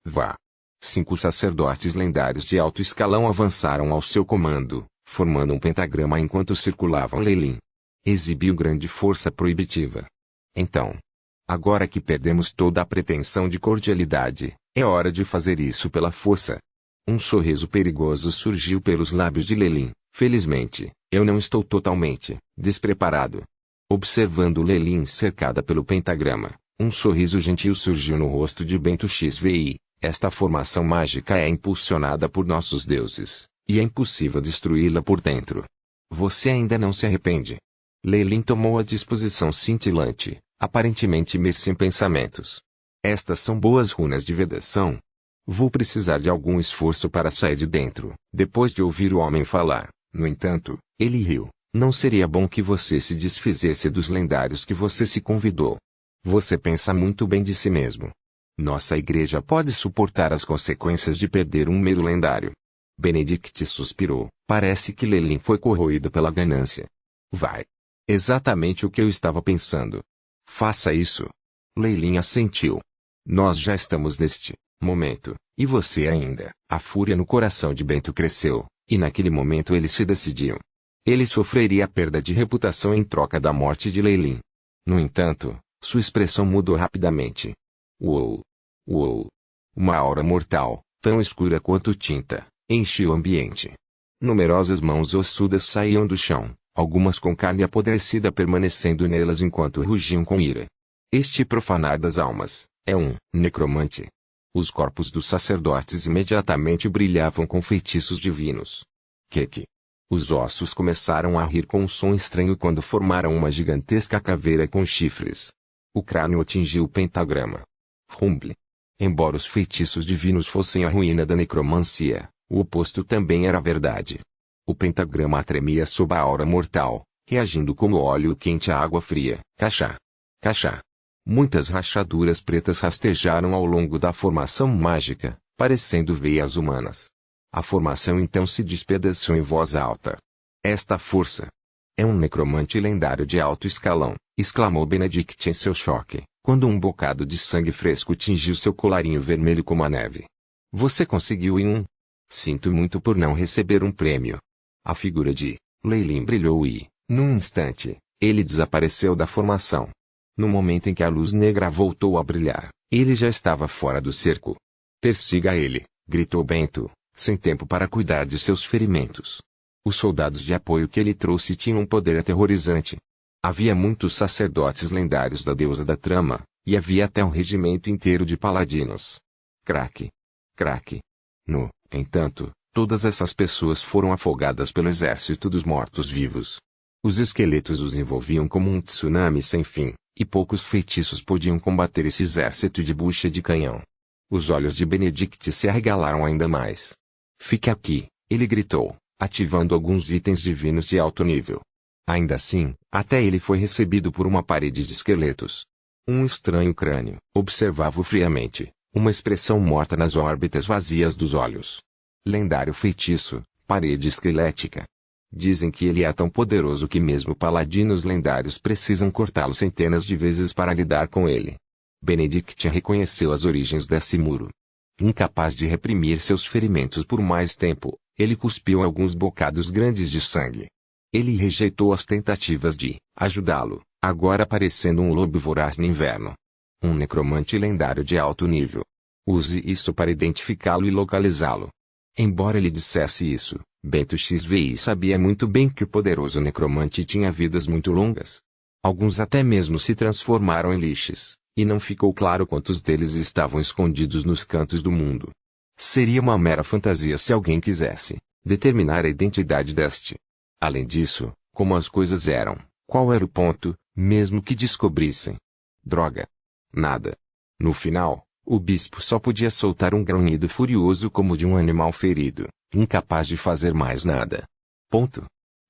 Vá. 5 sacerdotes lendários de alto escalão avançaram ao seu comando, formando um pentagrama enquanto circulavam Leilin. Exibiu grande força proibitiva. Então, agora que perdemos toda a pretensão de cordialidade, é hora de fazer isso pela força. Um sorriso perigoso surgiu pelos lábios de Leilin. Felizmente, eu não estou totalmente despreparado. Observando Leilin cercada pelo pentagrama, um sorriso gentil surgiu no rosto de Bento XVI. Esta formação mágica é impulsionada por nossos deuses, e é impossível destruí-la por dentro. Você ainda não se arrepende? Leilin tomou a disposição cintilante, aparentemente imerso em pensamentos. Estas são boas runas de vedação. Vou precisar de algum esforço para sair de dentro. Depois de ouvir o homem falar, no entanto, ele riu. Não seria bom que você se desfizesse dos lendários que você se convidou. Você pensa muito bem de si mesmo. Nossa igreja pode suportar as consequências de perder um mero lendário. Benedict suspirou. Parece que Leilin foi corroído pela ganância. Vai. Exatamente o que eu estava pensando. Faça isso. Leilin assentiu. Nós já estamos neste momento, e você ainda. A fúria no coração de Bento cresceu, e naquele momento ele se decidiu. Ele sofreria a perda de reputação em troca da morte de Leilin. No entanto, sua expressão mudou rapidamente. Uou! Uou! Uma aura mortal, tão escura quanto tinta, enchia o ambiente. Numerosas mãos ossudas saíam do chão, algumas com carne apodrecida permanecendo nelas enquanto rugiam com ira. Este profanar das almas é um necromante. Os corpos dos sacerdotes imediatamente brilhavam com feitiços divinos. Que? Os ossos começaram a rir com um som estranho quando formaram uma gigantesca caveira com chifres. O crânio atingiu o pentagrama. Rumble. Embora os feitiços divinos fossem a ruína da necromancia, o oposto também era verdade. O pentagrama tremia sob a aura mortal, reagindo como óleo quente à água fria. Cachá. Cachá. Muitas rachaduras pretas rastejaram ao longo da formação mágica, parecendo veias humanas. A formação então se despedaçou em voz alta. Esta força é um necromante lendário de alto escalão, exclamou Benedict em seu choque, quando um bocado de sangue fresco tingiu seu colarinho vermelho como a neve. Você conseguiu em um. Sinto muito por não receber um prêmio. A figura de Leilin brilhou e, num instante, ele desapareceu da formação. No momento em que a luz negra voltou a brilhar, ele já estava fora do cerco. Persiga ele, gritou Bento, sem tempo para cuidar de seus ferimentos. Os soldados de apoio que ele trouxe tinham um poder aterrorizante. Havia muitos sacerdotes lendários da deusa da trama, e havia até um regimento inteiro de paladinos. Craque. Craque. No entanto, todas essas pessoas foram afogadas pelo exército dos mortos-vivos. Os esqueletos os envolviam como um tsunami sem fim, e poucos feitiços podiam combater esse exército de bucha de canhão. Os olhos de Benedict se arregalaram ainda mais. Fique aqui, ele gritou, ativando alguns itens divinos de alto nível. Ainda assim, até ele foi recebido por uma parede de esqueletos. Um estranho crânio observava-o friamente, uma expressão morta nas órbitas vazias dos olhos. Lendário feitiço, parede esquelética. Dizem que ele é tão poderoso que mesmo paladinos lendários precisam cortá-lo centenas de vezes para lidar com ele. Benedict reconheceu as origens desse muro. Incapaz de reprimir seus ferimentos por mais tempo, ele cuspiu alguns bocados grandes de sangue. Ele rejeitou as tentativas de ajudá-lo, agora parecendo um lobo voraz no inverno. Um necromante lendário de alto nível. Use isso para identificá-lo e localizá-lo. Embora ele dissesse isso, Bento XVI sabia muito bem que o poderoso necromante tinha vidas muito longas. Alguns até mesmo se transformaram em lixes, e não ficou claro quantos deles estavam escondidos nos cantos do mundo. Seria uma mera fantasia se alguém quisesse determinar a identidade deste. Além disso, como as coisas eram, qual era o ponto, mesmo que descobrissem? Droga. Nada. No final, o bispo só podia soltar um grunhido furioso como de um animal ferido, incapaz de fazer mais nada. Ponto.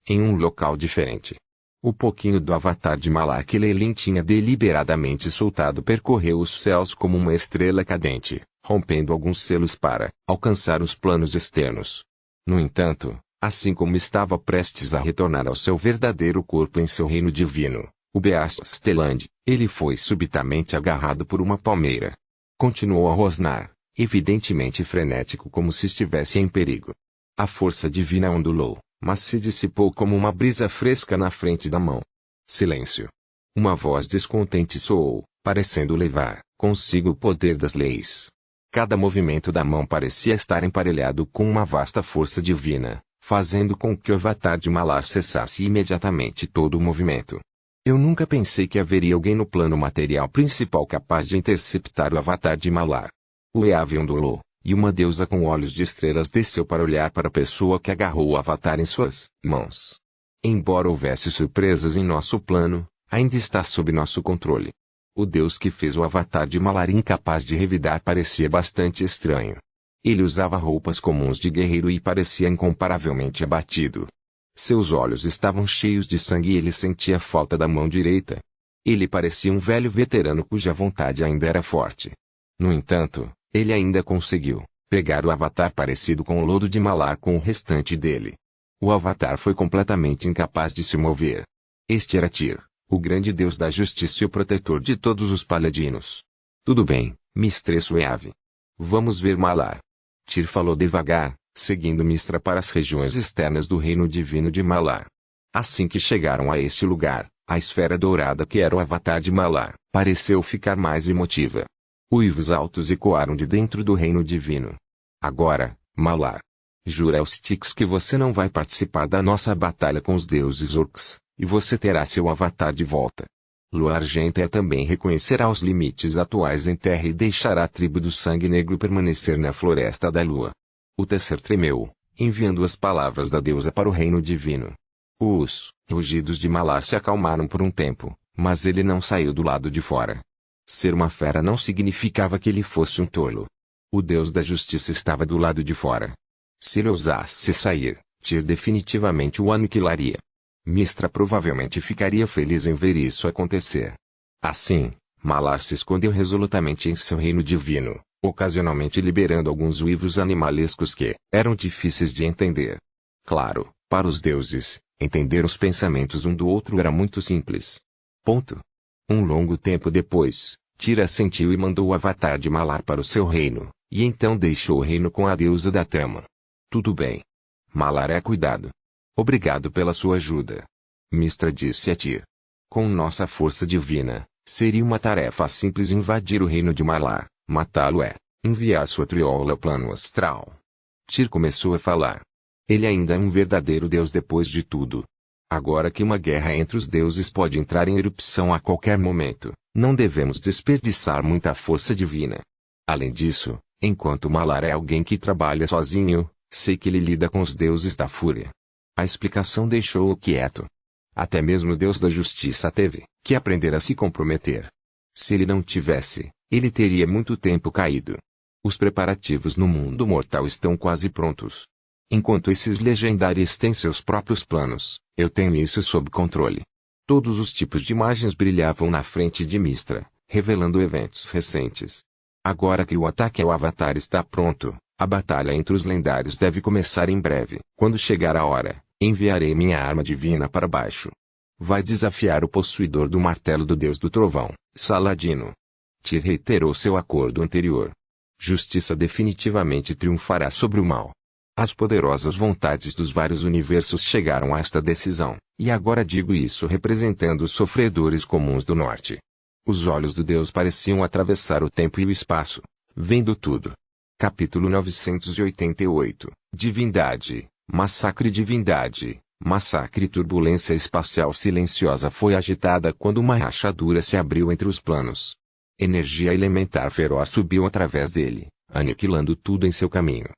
Em um local diferente. O pouquinho do avatar de Malar que Leilin tinha deliberadamente soltado percorreu os céus como uma estrela cadente, rompendo alguns selos para alcançar os planos externos. No entanto, assim como estava prestes a retornar ao seu verdadeiro corpo em seu reino divino, o Beast Stelland, ele foi subitamente agarrado por uma palmeira. Continuou a rosnar, evidentemente frenético como se estivesse em perigo. A força divina ondulou, mas se dissipou como uma brisa fresca na frente da mão. Silêncio. Uma voz descontente soou, parecendo levar consigo o poder das leis. Cada movimento da mão parecia estar emparelhado com uma vasta força divina, fazendo com que o avatar de Malar cessasse imediatamente todo o movimento. Eu nunca pensei que haveria alguém no plano material principal capaz de interceptar o avatar de Malar. O Eave ondulou, e uma deusa com olhos de estrelas desceu para olhar para a pessoa que agarrou o avatar em suas mãos. Embora houvesse surpresas em nosso plano, ainda está sob nosso controle. O deus que fez o avatar de Malar incapaz de revidar parecia bastante estranho. Ele usava roupas comuns de guerreiro e parecia incomparavelmente abatido. Seus olhos estavam cheios de sangue e ele sentia falta da mão direita. Ele parecia um velho veterano cuja vontade ainda era forte. No entanto, ele ainda conseguiu pegar o avatar parecido com o lodo de Malar com o restante dele. O avatar foi completamente incapaz de se mover. Este era Tyr, o grande deus da justiça e o protetor de todos os paladinos. Tudo bem, Mistress Eave. Vamos ver Malar. Tyr falou devagar, seguindo Mistra para as regiões externas do reino divino de Malar. Assim que chegaram a este lugar, a esfera dourada que era o avatar de Malar pareceu ficar mais emotiva. Uivos altos ecoaram de dentro do reino divino. Agora, Malar. Jura aos Styx que você não vai participar da nossa batalha com os deuses orcs, e você terá seu avatar de volta. Lua Argentea também reconhecerá os limites atuais em terra e deixará a tribo do Sangue Negro permanecer na Floresta da Lua. O Tesser tremeu, enviando as palavras da deusa para o reino divino. Os rugidos de Malar se acalmaram por um tempo, mas ele não saiu do lado de fora. Ser uma fera não significava que ele fosse um tolo. O deus da justiça estava do lado de fora. Se ele ousasse sair, Tyr definitivamente o aniquilaria. Mistra provavelmente ficaria feliz em ver isso acontecer. Assim, Malar se escondeu resolutamente em seu reino divino, ocasionalmente liberando alguns uivos animalescos que eram difíceis de entender. Claro, para os deuses, entender os pensamentos um do outro era muito simples. Ponto. Um longo tempo depois, Tira assentiu e mandou o avatar de Malar para o seu reino, e então deixou o reino com a deusa da trama. Tudo bem. Malar é cuidado. Obrigado pela sua ajuda. Mistra disse a Tyr. Com nossa força divina, seria uma tarefa simples invadir o reino de Malar, matá-lo enviar sua triola ao plano astral. Tyr começou a falar. Ele ainda é um verdadeiro deus depois de tudo. Agora que uma guerra entre os deuses pode entrar em erupção a qualquer momento, não devemos desperdiçar muita força divina. Além disso, enquanto Malar é alguém que trabalha sozinho, sei que ele lida com os deuses da fúria. A explicação deixou-o quieto. Até mesmo o Deus da Justiça teve que aprender a se comprometer. Se ele não tivesse, ele teria muito tempo caído. Os preparativos no mundo mortal estão quase prontos. Enquanto esses legendários têm seus próprios planos, eu tenho isso sob controle. Todos os tipos de imagens brilhavam na frente de Mistra, revelando eventos recentes. Agora que o ataque ao Avatar está pronto, a batalha entre os lendários deve começar em breve. Quando chegar a hora, enviarei minha arma divina para baixo. Vai desafiar o possuidor do martelo do Deus do Trovão, Saladino. Tyr reiterou seu acordo anterior. Justiça definitivamente triunfará sobre o mal. As poderosas vontades dos vários universos chegaram a esta decisão, e agora digo isso representando os sofredores comuns do norte. Os olhos do Deus pareciam atravessar o tempo e o espaço, vendo tudo. Capítulo 988 Divindade, Massacre. Divindade, massacre. Turbulência espacial silenciosa foi agitada quando uma rachadura se abriu entre os planos. Energia elementar feroz subiu através dele, aniquilando tudo em seu caminho.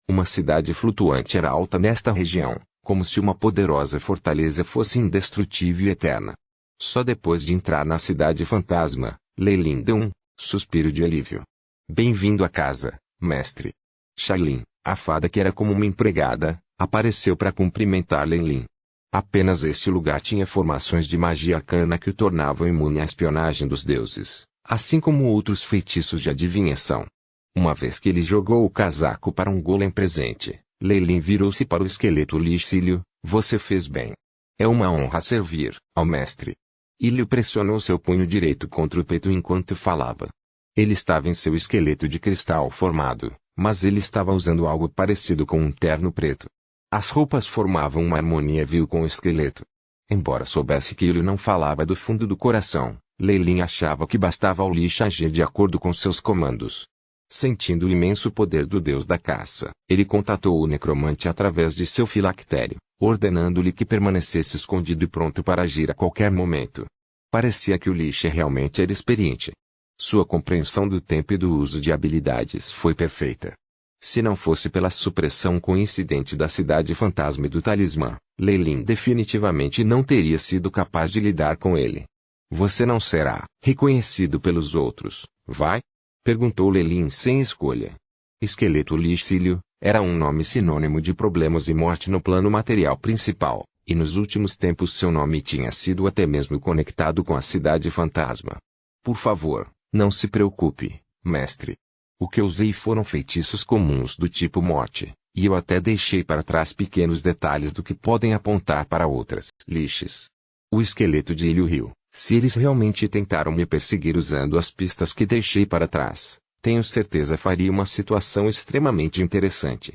Uma cidade flutuante era alta nesta região, como se uma poderosa fortaleza fosse indestrutível e eterna. Só depois de entrar na cidade fantasma, Leilin deu um suspiro de alívio. Bem-vindo a casa, mestre. Shailin, a fada que era como uma empregada, apareceu para cumprimentar Leilin. Apenas este lugar tinha formações de magia arcana que o tornavam imune à espionagem dos deuses, assim como outros feitiços de adivinhação. Uma vez que ele jogou o casaco para um golem presente, Leilin virou-se para o esqueleto Licílio. Você fez bem. É uma honra servir ao mestre. Ilio pressionou seu punho direito contra o peito enquanto falava. Ele estava em seu esqueleto de cristal formado, mas ele estava usando algo parecido com um terno preto. As roupas formavam uma harmonia vil com o esqueleto. Embora soubesse que Ilio não falava do fundo do coração, Leilin achava que bastava ao Lich agir de acordo com seus comandos. Sentindo o imenso poder do deus da caça, ele contatou o necromante através de seu filactério, ordenando-lhe que permanecesse escondido e pronto para agir a qualquer momento. Parecia que o Lich realmente era experiente. Sua compreensão do tempo e do uso de habilidades foi perfeita. Se não fosse pela supressão coincidente da cidade fantasma e do talismã, Leilin definitivamente não teria sido capaz de lidar com ele. Você não será reconhecido pelos outros, vai? Perguntou Leilin sem escolha. Esqueleto Licílio era um nome sinônimo de problemas e morte no plano material principal, e nos últimos tempos seu nome tinha sido até mesmo conectado com a cidade fantasma. Por favor, não se preocupe, mestre. O que usei foram feitiços comuns do tipo morte, e eu até deixei para trás pequenos detalhes do que podem apontar para outras liches. O esqueleto de Ilio riu. Se eles realmente tentaram me perseguir usando as pistas que deixei para trás, tenho certeza faria uma situação extremamente interessante.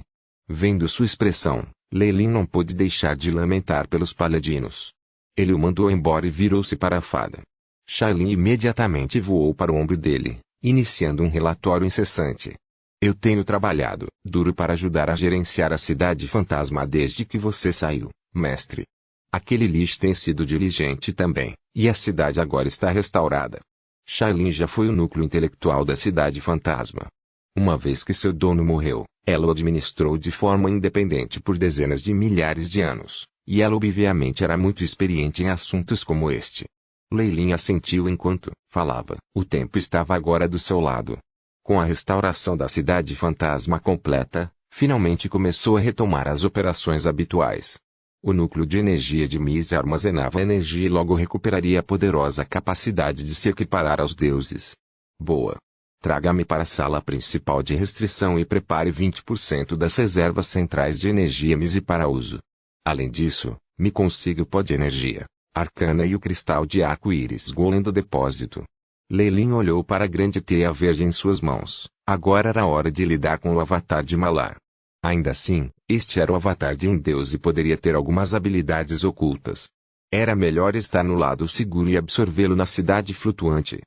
Vendo sua expressão, Leilin não pôde deixar de lamentar pelos paladinos. Ele o mandou embora e virou-se para a fada. Shailin imediatamente voou para o ombro dele, iniciando um relatório incessante. Eu tenho trabalhado duro para ajudar a gerenciar a cidade fantasma desde que você saiu, mestre. Aquele Lich tem sido diligente também, e a cidade agora está restaurada. Shailin já foi o núcleo intelectual da cidade fantasma. Uma vez que seu dono morreu, ela o administrou de forma independente por dezenas de milhares de anos, e ela obviamente era muito experiente em assuntos como este. Leilin assentiu enquanto falava. O tempo estava agora do seu lado. Com a restauração da cidade fantasma completa, finalmente começou a retomar as operações habituais. O núcleo de energia de Misa armazenava energia e logo recuperaria a poderosa capacidade de se equiparar aos deuses. Boa. Traga-me para a sala principal de restrição e prepare 20% das reservas centrais de energia Misa para uso. Além disso, me consiga o pó de energia, arcana e o cristal de arco-íris golem do depósito. Leilin olhou para a grande teia verde em suas mãos. Agora era hora de lidar com o avatar de Malar. Ainda assim, este era o avatar de um deus e poderia ter algumas habilidades ocultas. Era melhor estar no lado seguro e absorvê-lo na cidade flutuante.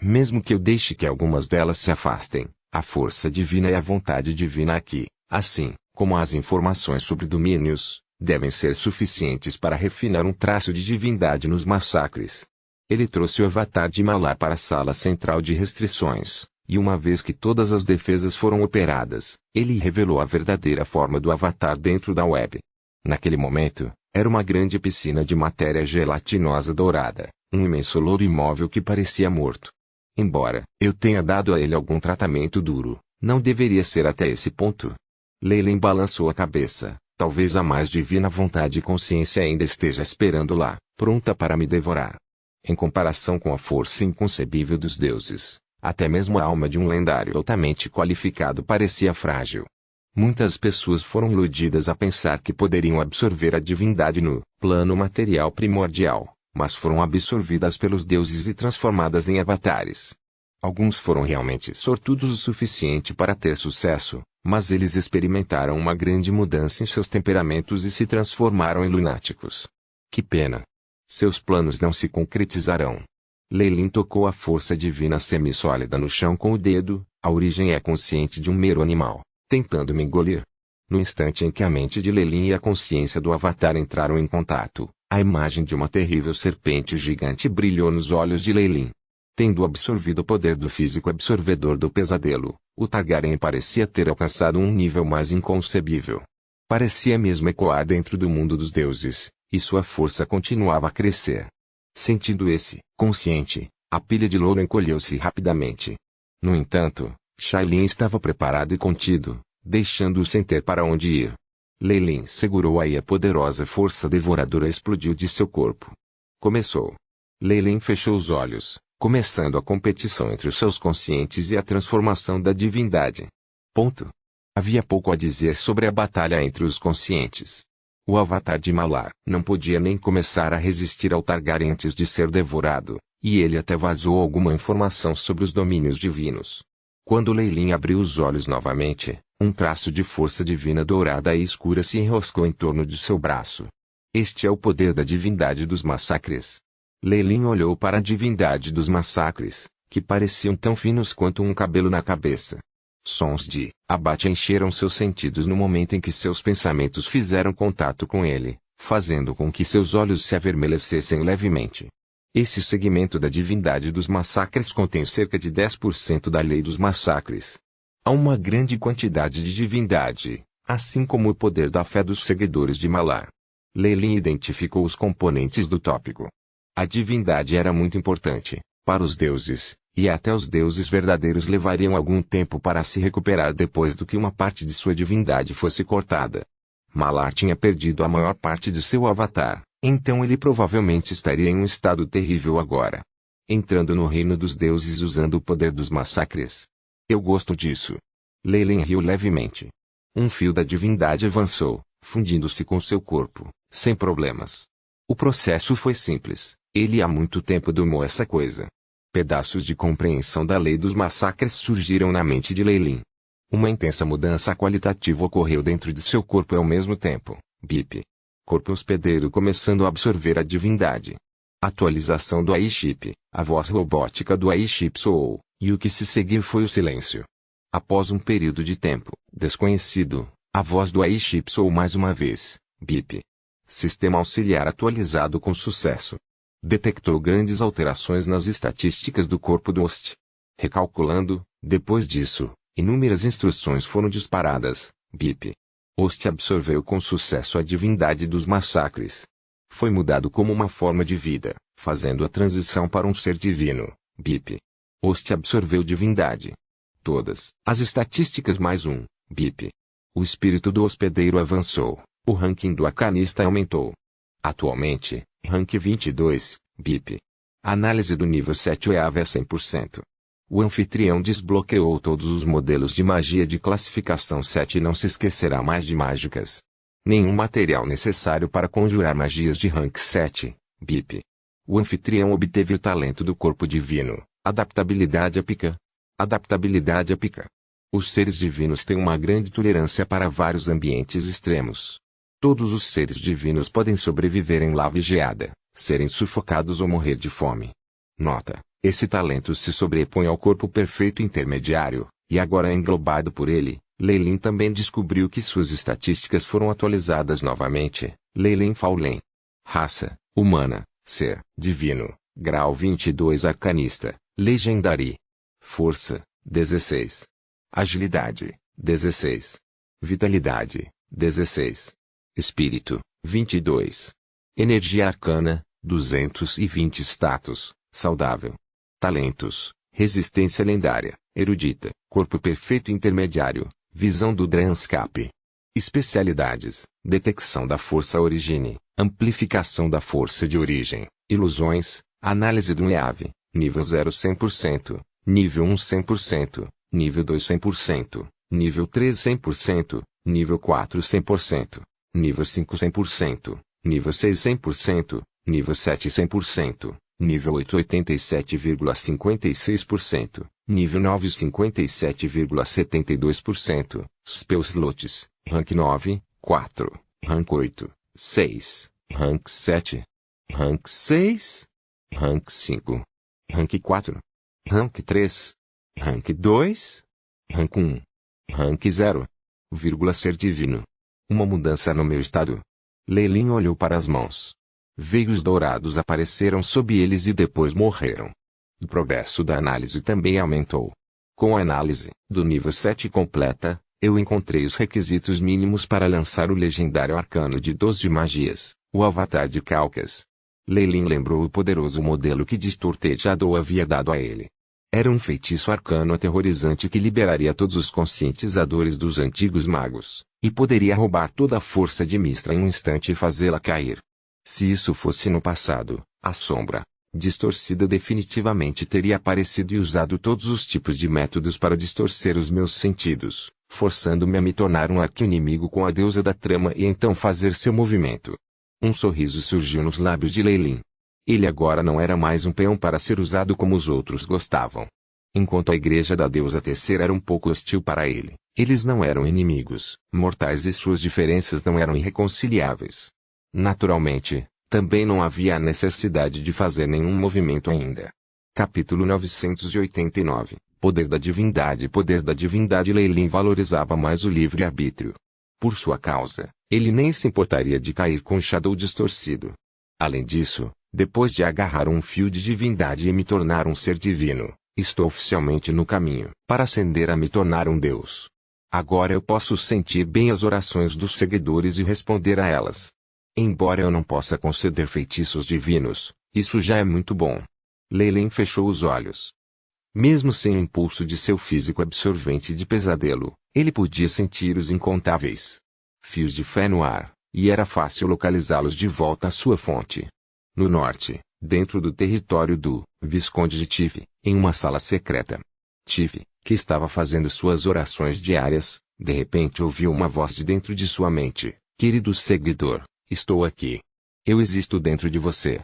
Mesmo que eu deixe que algumas delas se afastem, a força divina e a vontade divina aqui, assim como as informações sobre domínios, devem ser suficientes para refinar um traço de divindade nos massacres. Ele trouxe o avatar de Malar para a sala central de restrições, e uma vez que todas as defesas foram operadas, ele revelou a verdadeira forma do avatar dentro da web. Naquele momento, era uma grande piscina de matéria gelatinosa dourada, um imenso lodo imóvel que parecia morto. Embora eu tenha dado a ele algum tratamento duro, não deveria ser até esse ponto. Leilin balançou a cabeça. Talvez a mais divina vontade e consciência ainda esteja esperando lá, pronta para me devorar. Em comparação com a força inconcebível dos deuses, até mesmo a alma de um lendário altamente qualificado parecia frágil. Muitas pessoas foram iludidas a pensar que poderiam absorver a divindade no plano material primordial, mas foram absorvidas pelos deuses e transformadas em avatares. Alguns foram realmente sortudos o suficiente para ter sucesso, mas eles experimentaram uma grande mudança em seus temperamentos e se transformaram em lunáticos. Que pena! Seus planos não se concretizarão. Leilin tocou a força divina semissólida no chão com o dedo. A origem é consciente de um mero animal, tentando me engolir. No instante em que a mente de Leilin e a consciência do avatar entraram em contato, a imagem de uma terrível serpente gigante brilhou nos olhos de Leilin. Tendo absorvido o poder do físico absorvedor do pesadelo, o Targaryen parecia ter alcançado um nível mais inconcebível. Parecia mesmo ecoar dentro do mundo dos deuses, e sua força continuava a crescer. Sentindo esse, consciente, a pilha de louro encolheu-se rapidamente. No entanto, Shailin estava preparado e contido, deixando-o sem ter para onde ir. Leilin segurou aí a poderosa força devoradora explodiu de seu corpo. Começou. Leilin fechou os olhos, começando a competição entre os seus conscientes e a transformação da divindade. Ponto. Havia pouco a dizer sobre a batalha entre os conscientes. O avatar de Malar não podia nem começar a resistir ao Targaryen antes de ser devorado, e ele até vazou alguma informação sobre os domínios divinos. Quando Leilin abriu os olhos novamente, um traço de força divina dourada e escura se enroscou em torno de seu braço. Este é o poder da divindade dos massacres. Leilin olhou para a divindade dos massacres, que pareciam tão finos quanto um cabelo na cabeça. Sons de abate encheram seus sentidos no momento em que seus pensamentos fizeram contato com ele, fazendo com que seus olhos se avermelhecessem levemente. Esse segmento da divindade dos massacres contém cerca de 10% da lei dos massacres. Há uma grande quantidade de divindade, assim como o poder da fé dos seguidores de Malar. Leilin identificou os componentes do tópico. A divindade era muito importante para os deuses, e até os deuses verdadeiros levariam algum tempo para se recuperar depois do que uma parte de sua divindade fosse cortada. Malar tinha perdido a maior parte de seu avatar, então ele provavelmente estaria em um estado terrível agora. Entrando no reino dos deuses usando o poder dos massacres. Eu gosto disso. Leilin riu levemente. Um fio da divindade avançou, fundindo-se com seu corpo, sem problemas. O processo foi simples. Ele há muito tempo domou essa coisa. Pedaços de compreensão da lei dos massacres surgiram na mente de Leilin. Uma intensa mudança qualitativa ocorreu dentro de seu corpo ao mesmo tempo. Bip. Corpo hospedeiro começando a absorver a divindade. Atualização do AI-chip. A voz robótica do AI-chip soou, e o que se seguiu foi o silêncio. Após um período de tempo desconhecido, a voz do AI-chip soou mais uma vez. Bip. Sistema auxiliar atualizado com sucesso. Detectou grandes alterações nas estatísticas do corpo do host. Recalculando, depois disso, inúmeras instruções foram disparadas. Bip. Host absorveu com sucesso a divindade dos massacres. Foi mudado como uma forma de vida, fazendo a transição para um ser divino. Bip. Host absorveu divindade. Todas as estatísticas mais um. Bip. O espírito do hospedeiro avançou, O ranking do arcanista aumentou. Atualmente, rank 22, BIP. Análise do nível 7 UEAV é 100%. O anfitrião desbloqueou todos os modelos de magia de classificação 7 e não se esquecerá mais de mágicas. Nenhum material necessário para conjurar magias de rank 7, BIP. O anfitrião obteve o talento do corpo divino, adaptabilidade épica. Adaptabilidade épica. Os seres divinos têm uma grande tolerância para vários ambientes extremos. Todos os seres divinos podem sobreviver em lava e geada, serem sufocados ou morrer de fome. Nota: esse talento se sobrepõe ao corpo perfeito intermediário, e agora é englobado por ele. Leilin também descobriu que suas estatísticas foram atualizadas novamente. Leilin Faulen. Raça: humana. Ser: divino. Grau 22 arcanista. Legendary. Força: 16. Agilidade: 16. Vitalidade: 16. Espírito: 22. Energia arcana: 220 status: saudável. Talentos: resistência lendária, erudita, corpo perfeito intermediário, visão do Dranscape. Especialidades: detecção da força origine, amplificação da força de origem, ilusões, análise do EAV, nível 0 100%, nível 1 100%, nível 2 100%, nível 3 100%, nível 4 100%, nível 5 100%, nível 6 100%, nível 7 100%, nível 8 87,56%, nível 9 57,72%, Spell Slots, rank 9, 4, rank 8, 6, rank 7, rank 6, rank 5, rank 4, rank 3, rank 2, rank 1, rank 0, ser divino. Uma mudança no meu estado. Leilin olhou para as mãos. Veios dourados apareceram sob eles e depois morreram. O progresso da análise também aumentou. Com a análise do nível 7 completa, eu encontrei os requisitos mínimos para lançar o legendário arcano de 12 magias, o Avatar de Calcas. Leilin lembrou o poderoso modelo que Distorted Shadow havia dado a ele. Era um feitiço arcano aterrorizante que liberaria todos os conscientizadores dos antigos magos, e poderia roubar toda a força de Mistra em um instante e fazê-la cair. Se isso fosse no passado, a sombra, distorcida definitivamente teria aparecido e usado todos os tipos de métodos para distorcer os meus sentidos, forçando-me a me tornar um arqui-inimigo com a deusa da trama e então fazer seu movimento. Um sorriso surgiu nos lábios de Leilin. Ele agora não era mais um peão para ser usado como os outros gostavam. Enquanto a igreja da deusa terceira era um pouco hostil para ele, eles não eram inimigos mortais e suas diferenças não eram irreconciliáveis. Naturalmente, também não havia a necessidade de fazer nenhum movimento ainda. Capítulo 989. Poder da divindade. Poder da divindade. Leilin valorizava mais o livre-arbítrio. Por sua causa, ele nem se importaria de cair com o Shadow distorcido. Além disso, depois de agarrar um fio de divindade e me tornar um ser divino, estou oficialmente no caminho para ascender a me tornar um deus. Agora eu posso sentir bem as orações dos seguidores e responder a elas. Embora eu não possa conceder feitiços divinos, isso já é muito bom. Leilin fechou os olhos. Mesmo sem o impulso de seu físico absorvente de pesadelo, ele podia sentir os incontáveis fios de fé no ar, e era fácil localizá-los de volta à sua fonte. No norte, dentro do território do Visconde de Tiff, em uma sala secreta. Tiff, que estava fazendo suas orações diárias, de repente ouviu uma voz de dentro de sua mente. Querido seguidor, estou aqui. Eu existo dentro de você.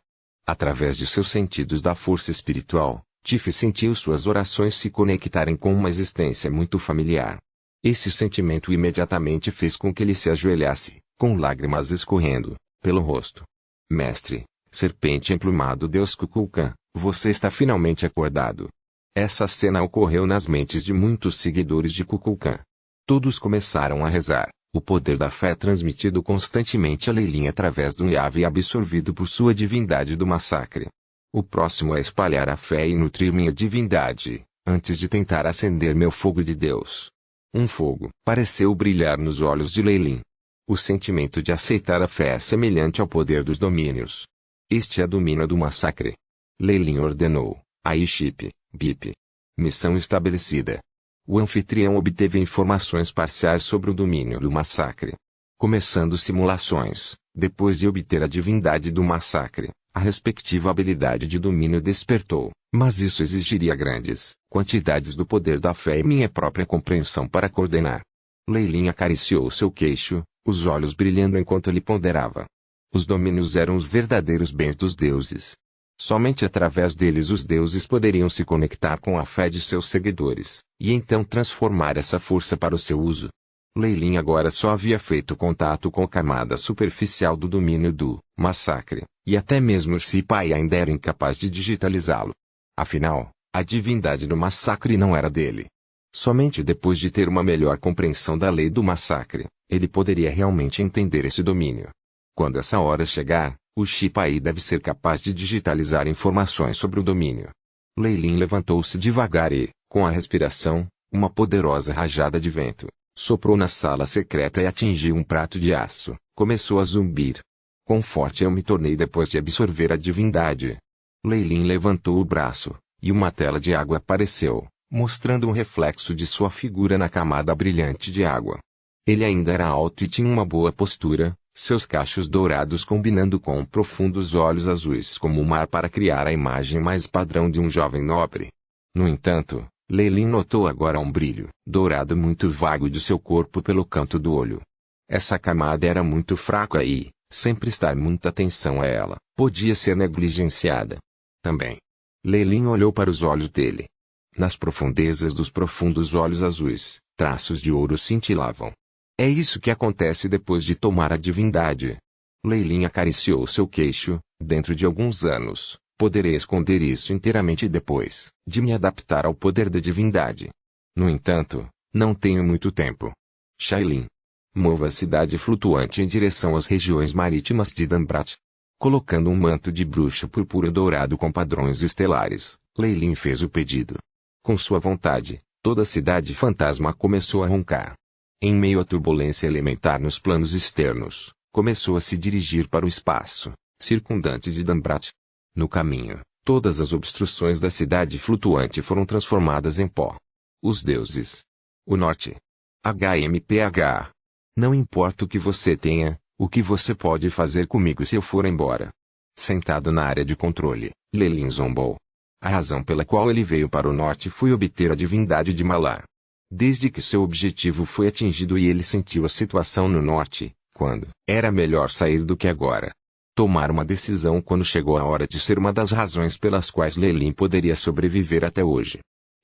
Através de seus sentidos da força espiritual, Tiff sentiu suas orações se conectarem com uma existência muito familiar. Esse sentimento imediatamente fez com que ele se ajoelhasse, com lágrimas escorrendo pelo rosto. Mestre, serpente emplumado Deus Kukulkan, você está finalmente acordado. Essa cena ocorreu nas mentes de muitos seguidores de Kukulkan. Todos começaram a rezar, o poder da fé transmitido constantemente a Leilin através do Yave e absorvido por sua divindade do massacre. O próximo é espalhar a fé e nutrir minha divindade, antes de tentar acender meu fogo de Deus. Um fogo pareceu brilhar nos olhos de Leilin. O sentimento de aceitar a fé é semelhante ao poder dos domínios. Este é o domínio do massacre. Leilin ordenou. Aiship, BIP. Missão estabelecida. O anfitrião obteve informações parciais sobre o domínio do massacre. Começando simulações, depois de obter a divindade do massacre, a respectiva habilidade de domínio despertou, mas isso exigiria grandes quantidades do poder da fé e minha própria compreensão para coordenar. Lei Lin acariciou seu queixo, os olhos brilhando enquanto ele ponderava. Os domínios eram os verdadeiros bens dos deuses. Somente através deles os deuses poderiam se conectar com a fé de seus seguidores, e então transformar essa força para o seu uso. Lei Lin agora só havia feito contato com a camada superficial do domínio do massacre, e até mesmo Shi Pai ainda era incapaz de digitalizá-lo. Afinal, a divindade do massacre não era dele. Somente depois de ter uma melhor compreensão da lei do massacre, ele poderia realmente entender esse domínio. Quando essa hora chegar, o Shi Pai deve ser capaz de digitalizar informações sobre o domínio. Lei Lin levantou-se devagar e, com a respiração, uma poderosa rajada de vento soprou na sala secreta e atingiu um prato de aço. Começou a zumbir. Quão forte eu me tornei depois de absorver a divindade. Lei Lin levantou o braço, e uma tela de água apareceu, mostrando um reflexo de sua figura na camada brilhante de água. Ele ainda era alto e tinha uma boa postura, seus cachos dourados combinando com profundos olhos azuis como o mar para criar a imagem mais padrão de um jovem nobre. No entanto, Lei Lin notou agora um brilho dourado muito vago de seu corpo pelo canto do olho. Essa camada era muito fraca e, sem prestar muita atenção a ela, podia ser negligenciada. Também. Lei Lin olhou para os olhos dele. Nas profundezas dos profundos olhos azuis, traços de ouro cintilavam. É isso que acontece depois de tomar a divindade. Lei Lin acariciou seu queixo. Dentro de alguns anos, poderei esconder isso inteiramente depois de me adaptar ao poder da divindade. No entanto, não tenho muito tempo. Shailin. Mova a cidade flutuante em direção às regiões marítimas de Dambrat. Colocando um manto de bruxa púrpura dourado com padrões estelares, Lei Lin fez o pedido. Com sua vontade, toda a cidade fantasma começou a roncar. Em meio à turbulência elementar nos planos externos, começou a se dirigir para o espaço circundante de Dambrat. No caminho, todas as obstruções da cidade flutuante foram transformadas em pó. Os deuses. O norte. HMPH. Não importa o que você tenha, o que você pode fazer comigo se eu for embora. Sentado na área de controle, Lei Lin zombou. A razão pela qual ele veio para o norte foi obter a divindade de Malar. Desde que seu objetivo foi atingido e ele sentiu a situação no norte, quando era melhor sair do que agora. Tomar uma decisão quando chegou a hora de ser uma das razões pelas quais Lei Lin poderia sobreviver até hoje.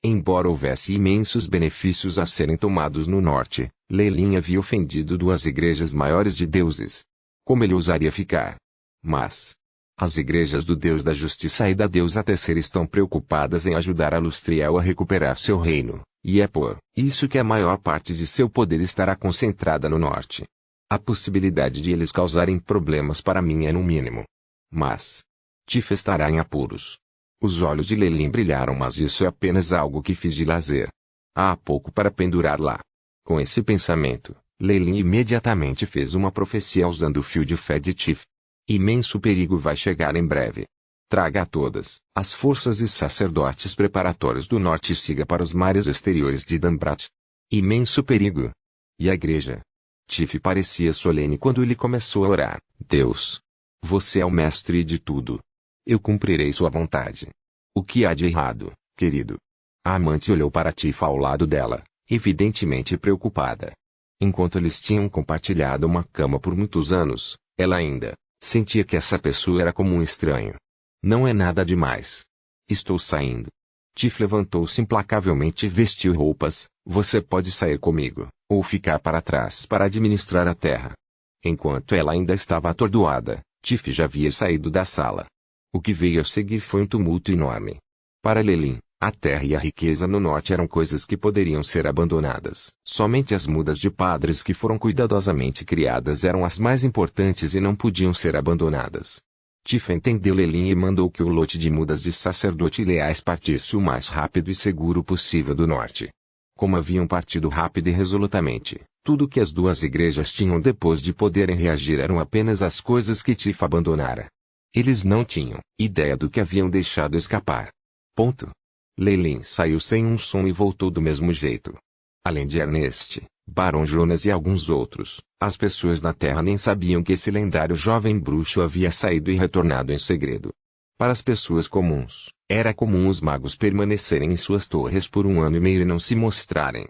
Embora houvesse imensos benefícios a serem tomados no norte, Lei Lin havia ofendido duas igrejas maiores de deuses. Como ele ousaria ficar? Mas as igrejas do Deus da Justiça e da deusa Terceira estão preocupadas em ajudar a Lustriel a recuperar seu reino, e é por isso que a maior parte de seu poder estará concentrada no norte. A possibilidade de eles causarem problemas para mim é no mínimo. Mas Tifa estará em apuros. Os olhos de Lei Lin brilharam, mas isso é apenas algo que fiz de lazer. Há pouco para pendurar lá. Com esse pensamento, Lei Lin imediatamente fez uma profecia usando o fio de fé de Tifa. Imenso perigo vai chegar em breve. Traga a todas as forças e sacerdotes preparatórios do norte e siga para os mares exteriores de Dambrat. Imenso perigo. E a igreja? Tifa parecia solene quando ele começou a orar. Deus, você é o mestre de tudo. Eu cumprirei sua vontade. O que há de errado, querido? A amante olhou para Tifa ao lado dela, evidentemente preocupada. Enquanto eles tinham compartilhado uma cama por muitos anos, ela ainda sentia que essa pessoa era como um estranho. Não é nada demais. Estou saindo. Tifa levantou-se implacavelmente e vestiu roupas. Você pode sair comigo, ou ficar para trás para administrar a terra. Enquanto ela ainda estava atordoada, Tifa já havia saído da sala. O que veio a seguir foi um tumulto enorme. Para Lei Lin, a terra e a riqueza no norte eram coisas que poderiam ser abandonadas. Somente as mudas de padres que foram cuidadosamente criadas eram as mais importantes e não podiam ser abandonadas. Tifa entendeu Lei Lin e mandou que o lote de mudas de sacerdote leais partisse o mais rápido e seguro possível do norte. Como haviam partido rápido e resolutamente, tudo que as duas igrejas tinham depois de poderem reagir eram apenas as coisas que Tifa abandonara. Eles não tinham ideia do que haviam deixado escapar. Ponto. Lei Lin saiu sem um som e voltou do mesmo jeito. Além de Ernest, Barão Jonas e alguns outros, as pessoas na Terra nem sabiam que esse lendário jovem bruxo havia saído e retornado em segredo. Para as pessoas comuns, era comum os magos permanecerem em suas torres por 1 ano e meio e não se mostrarem.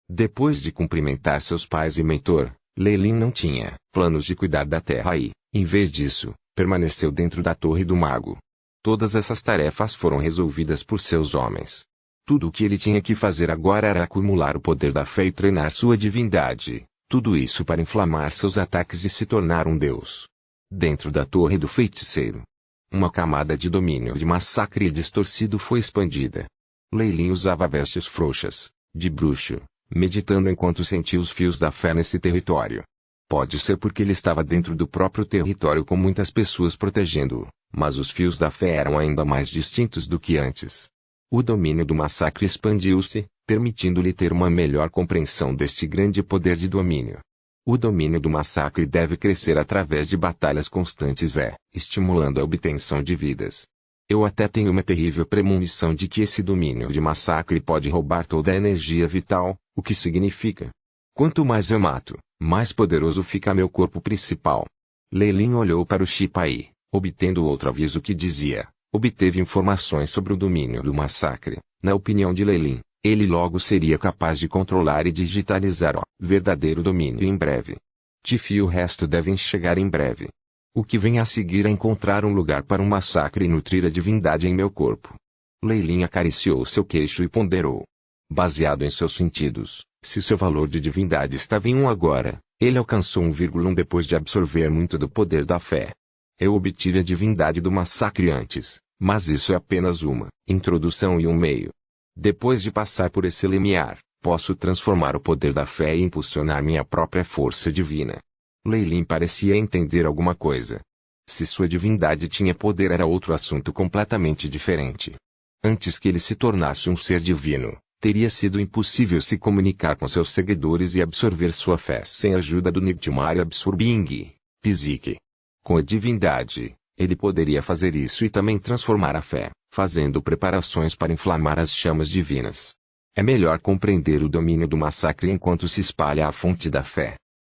Depois de cumprimentar seus pais e mentor, Leylin não tinha planos de cuidar da Terra e, em vez disso, permaneceu dentro da Torre do Mago. Todas essas tarefas foram resolvidas por seus homens. Tudo o que ele tinha que fazer agora era acumular o poder da fé e treinar sua divindade, tudo isso para inflamar seus ataques e se tornar um deus. Dentro da Torre do Feiticeiro, uma camada de domínio de massacre distorcido foi expandida. Leylin usava vestes frouxas, de bruxo, meditando enquanto sentia os fios da fé nesse território. Pode ser porque ele estava dentro do próprio território com muitas pessoas protegendo-o, mas os fios da fé eram ainda mais distintos do que antes. O domínio do massacre expandiu-se, permitindo-lhe ter uma melhor compreensão deste grande poder de domínio. O domínio do massacre deve crescer através de batalhas constantes estimulando a obtenção de vidas. Eu até tenho uma terrível premonição de que esse domínio de massacre pode roubar toda a energia vital, o que significa: quanto mais eu mato, mais poderoso fica meu corpo principal. Leylin olhou para o Shipai, obtendo outro aviso que dizia: obteve informações sobre o domínio do massacre. Na opinião de Leylin, ele logo seria capaz de controlar e digitalizar o verdadeiro domínio em breve. Tiff e o resto devem chegar em breve. O que vem a seguir é encontrar um lugar para um massacre e nutrir a divindade em meu corpo. Leylin acariciou seu queixo e ponderou. Baseado em seus sentidos, se seu valor de divindade estava em 1 agora, ele alcançou 1,1 depois de absorver muito do poder da fé. Eu obtive a divindade do massacre antes, mas isso é apenas uma introdução e um meio. Depois de passar por esse limiar, posso transformar o poder da fé e impulsionar minha própria força divina. Leylin parecia entender alguma coisa. Se sua divindade tinha poder era outro assunto completamente diferente. Antes que ele se tornasse um ser divino, teria sido impossível se comunicar com seus seguidores e absorver sua fé sem a ajuda do Nightmare Absorbing Physique. Com a divindade, ele poderia fazer isso e também transformar a fé, fazendo preparações para inflamar as chamas divinas. É melhor compreender o domínio do massacre enquanto se espalha a fonte da fé.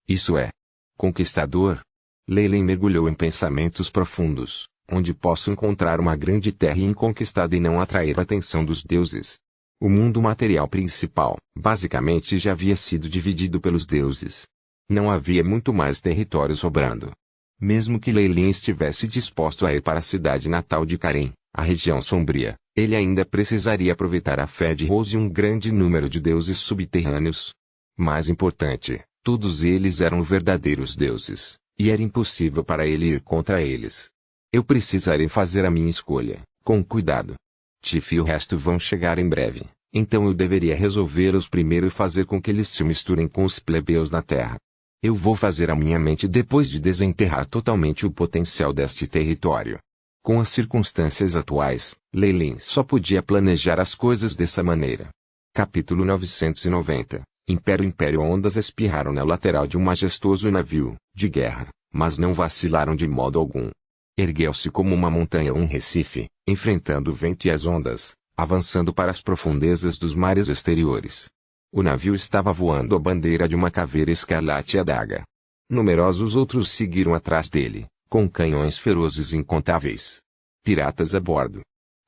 Isso é conquistador. Leylin mergulhou em pensamentos profundos, onde posso encontrar uma grande terra inconquistada e não atrair a atenção dos deuses. O mundo material principal, basicamente já havia sido dividido pelos deuses. Não havia muito mais território sobrando. Mesmo que Leylin estivesse disposto a ir para a cidade natal de Karen, a região sombria, ele ainda precisaria aproveitar a fé de Rose e um grande número de deuses subterrâneos. Mais importante, todos eles eram verdadeiros deuses, e era impossível para ele ir contra eles. Eu precisarei fazer a minha escolha, com cuidado. Tiff e o resto vão chegar em breve, então eu deveria resolvê-los primeiro e fazer com que eles se misturem com os plebeus na Terra. Eu vou fazer a minha mente depois de desenterrar totalmente o potencial deste território. Com as circunstâncias atuais, Leylin só podia planejar as coisas dessa maneira. Capítulo 990. Império ondas espirraram na lateral de um majestoso navio de guerra, mas não vacilaram de modo algum. Ergueu-se como uma montanha ou um recife, enfrentando o vento e as ondas, avançando para as profundezas dos mares exteriores. O navio estava voando a bandeira de uma caveira escarlate e adaga. Numerosos outros seguiram atrás dele, com canhões ferozes incontáveis. Piratas a bordo.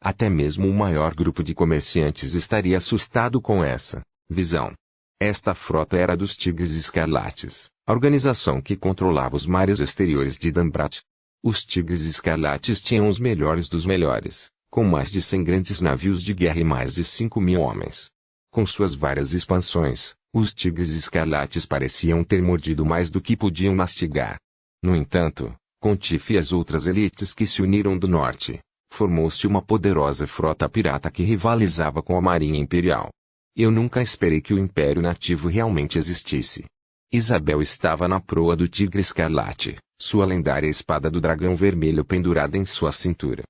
Até mesmo o maior grupo de comerciantes estaria assustado com essa visão. Esta frota era dos Tigres Escarlates, a organização que controlava os mares exteriores de Dambrat. Os Tigres Escarlates tinham os melhores dos melhores, com mais de 100 grandes navios de guerra e mais de 5.000 homens. Com suas várias expansões, os Tigres Escarlates pareciam ter mordido mais do que podiam mastigar. No entanto, com Tiff e as outras elites que se uniram do norte, formou-se uma poderosa frota pirata que rivalizava com a Marinha Imperial. Eu nunca esperei que o Império Nativo realmente existisse. Isabel estava na proa do Tigre Escarlate, sua lendária espada do dragão vermelho pendurada em sua cintura.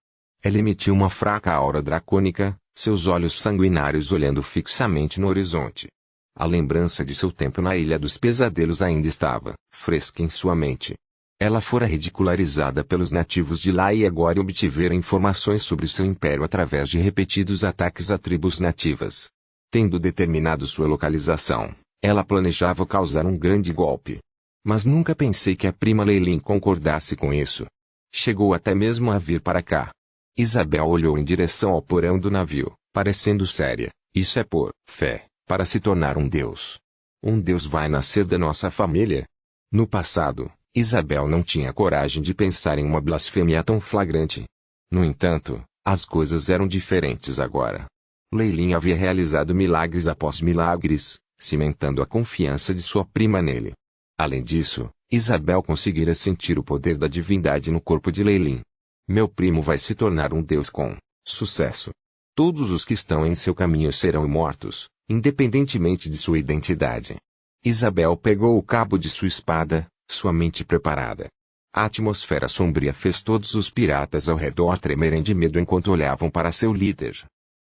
Ela emitiu uma fraca aura dracônica, seus olhos sanguinários olhando fixamente no horizonte. A lembrança de seu tempo na Ilha dos Pesadelos ainda estava fresca em sua mente. Ela fora ridicularizada pelos nativos de lá e agora obtiveram informações sobre seu império através de repetidos ataques a tribos nativas. Tendo determinado sua localização, Ela planejava causar um grande golpe. Mas nunca pensei que a prima Leilin concordasse com isso. Chegou até mesmo a vir para cá. Isabel olhou em direção ao porão do navio, parecendo séria. Isso é por fé, para se tornar um Deus. Um Deus vai nascer da nossa família? No passado, Isabel não tinha coragem de pensar em uma blasfêmia tão flagrante. No entanto, as coisas eram diferentes agora. Leilin havia realizado milagres após milagres, cimentando a confiança de sua prima nele. Além disso, Isabel conseguira sentir o poder da divindade no corpo de Leilin. Meu primo vai se tornar um Deus com sucesso. Todos os que estão em seu caminho serão mortos, independentemente de sua identidade. Isabel pegou o cabo de sua espada, sua mente preparada. A atmosfera sombria fez todos os piratas ao redor tremerem de medo enquanto olhavam para seu líder.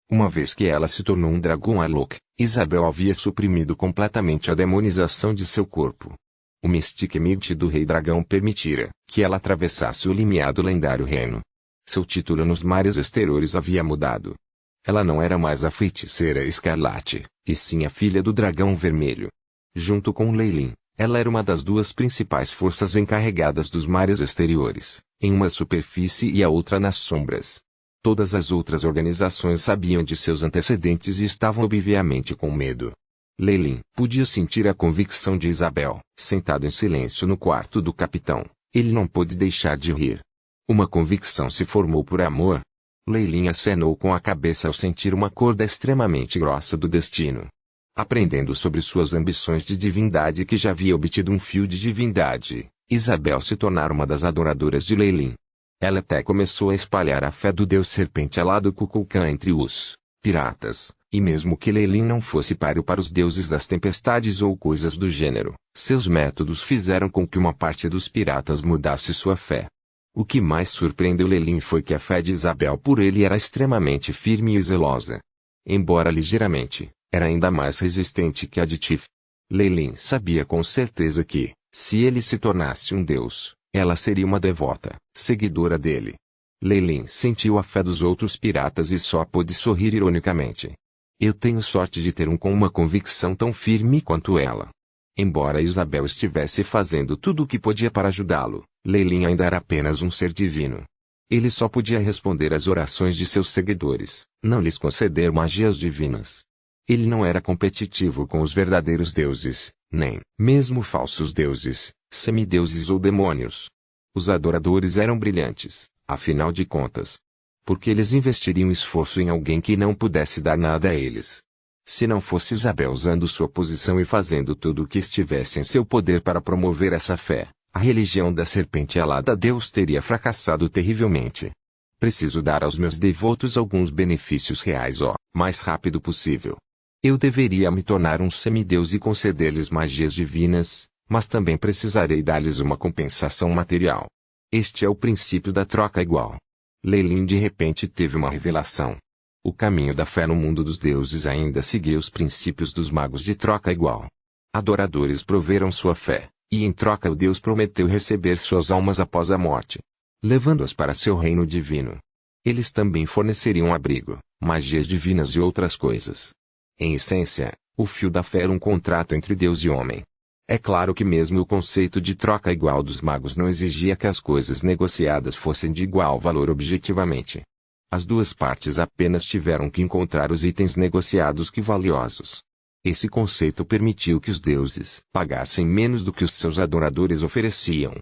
Uma vez que ela se tornou um dragão Alok, Isabel havia suprimido completamente a demonização de seu corpo. O Mystic Might do Rei Dragão permitira que ela atravessasse o limiar do lendário reino. Seu título nos mares exteriores havia mudado. Ela não era mais a feiticeira escarlate, e sim a filha do dragão vermelho. Junto com Leilin, ela era uma das duas principais forças encarregadas dos mares exteriores, em uma superfície e a outra nas sombras. Todas as outras organizações sabiam de seus antecedentes e estavam obviamente com medo. Leilin podia sentir a convicção de Isabel, sentado em silêncio no quarto do capitão. Ele não pôde deixar de rir. Uma convicção se formou por amor. Leilin acenou com a cabeça ao sentir uma corda extremamente grossa do destino. Aprendendo sobre suas ambições de divindade que já havia obtido um fio de divindade, Isabel se tornara uma das adoradoras de Leilin. Ela até começou a espalhar a fé do deus serpente alado Kukulkan entre os piratas, e mesmo que Leilin não fosse páreo para os deuses das tempestades ou coisas do gênero, seus métodos fizeram com que uma parte dos piratas mudasse sua fé. O que mais surpreendeu Leilin foi que a fé de Isabel por ele era extremamente firme e zelosa. Embora ligeiramente, era ainda mais resistente que a de Tif. Leilin sabia com certeza que, se ele se tornasse um deus, ela seria uma devota, seguidora dele. Leilin sentiu a fé dos outros piratas e só pôde sorrir ironicamente. Eu tenho sorte de ter com uma convicção tão firme quanto ela. Embora Isabel estivesse fazendo tudo o que podia para ajudá-lo, Leilin ainda era apenas um ser divino. Ele só podia responder às orações de seus seguidores, não lhes conceder magias divinas. Ele não era competitivo com os verdadeiros deuses, nem mesmo falsos deuses, semideuses ou demônios. Os adoradores eram brilhantes, afinal de contas. Porque eles investiriam esforço em alguém que não pudesse dar nada a eles. Se não fosse Isabel usando sua posição e fazendo tudo o que estivesse em seu poder para promover essa fé, a religião da serpente alada Deus teria fracassado terrivelmente. Preciso dar aos meus devotos alguns benefícios reais o mais rápido possível. Eu deveria me tornar um semideus e conceder-lhes magias divinas, mas também precisarei dar-lhes uma compensação material. Este é o princípio da troca igual. Leilin de repente teve uma revelação. O caminho da fé no mundo dos deuses ainda seguia os princípios dos magos de troca igual. Adoradores proveram sua fé, e em troca o Deus prometeu receber suas almas após a morte, levando-as para seu reino divino. Eles também forneceriam abrigo, magias divinas e outras coisas. Em essência, o fio da fé era um contrato entre Deus e homem. É claro que mesmo o conceito de troca igual dos magos não exigia que as coisas negociadas fossem de igual valor objetivamente. As duas partes apenas tiveram que encontrar os itens negociados que valiosos. Esse conceito permitiu que os deuses pagassem menos do que os seus adoradores ofereciam.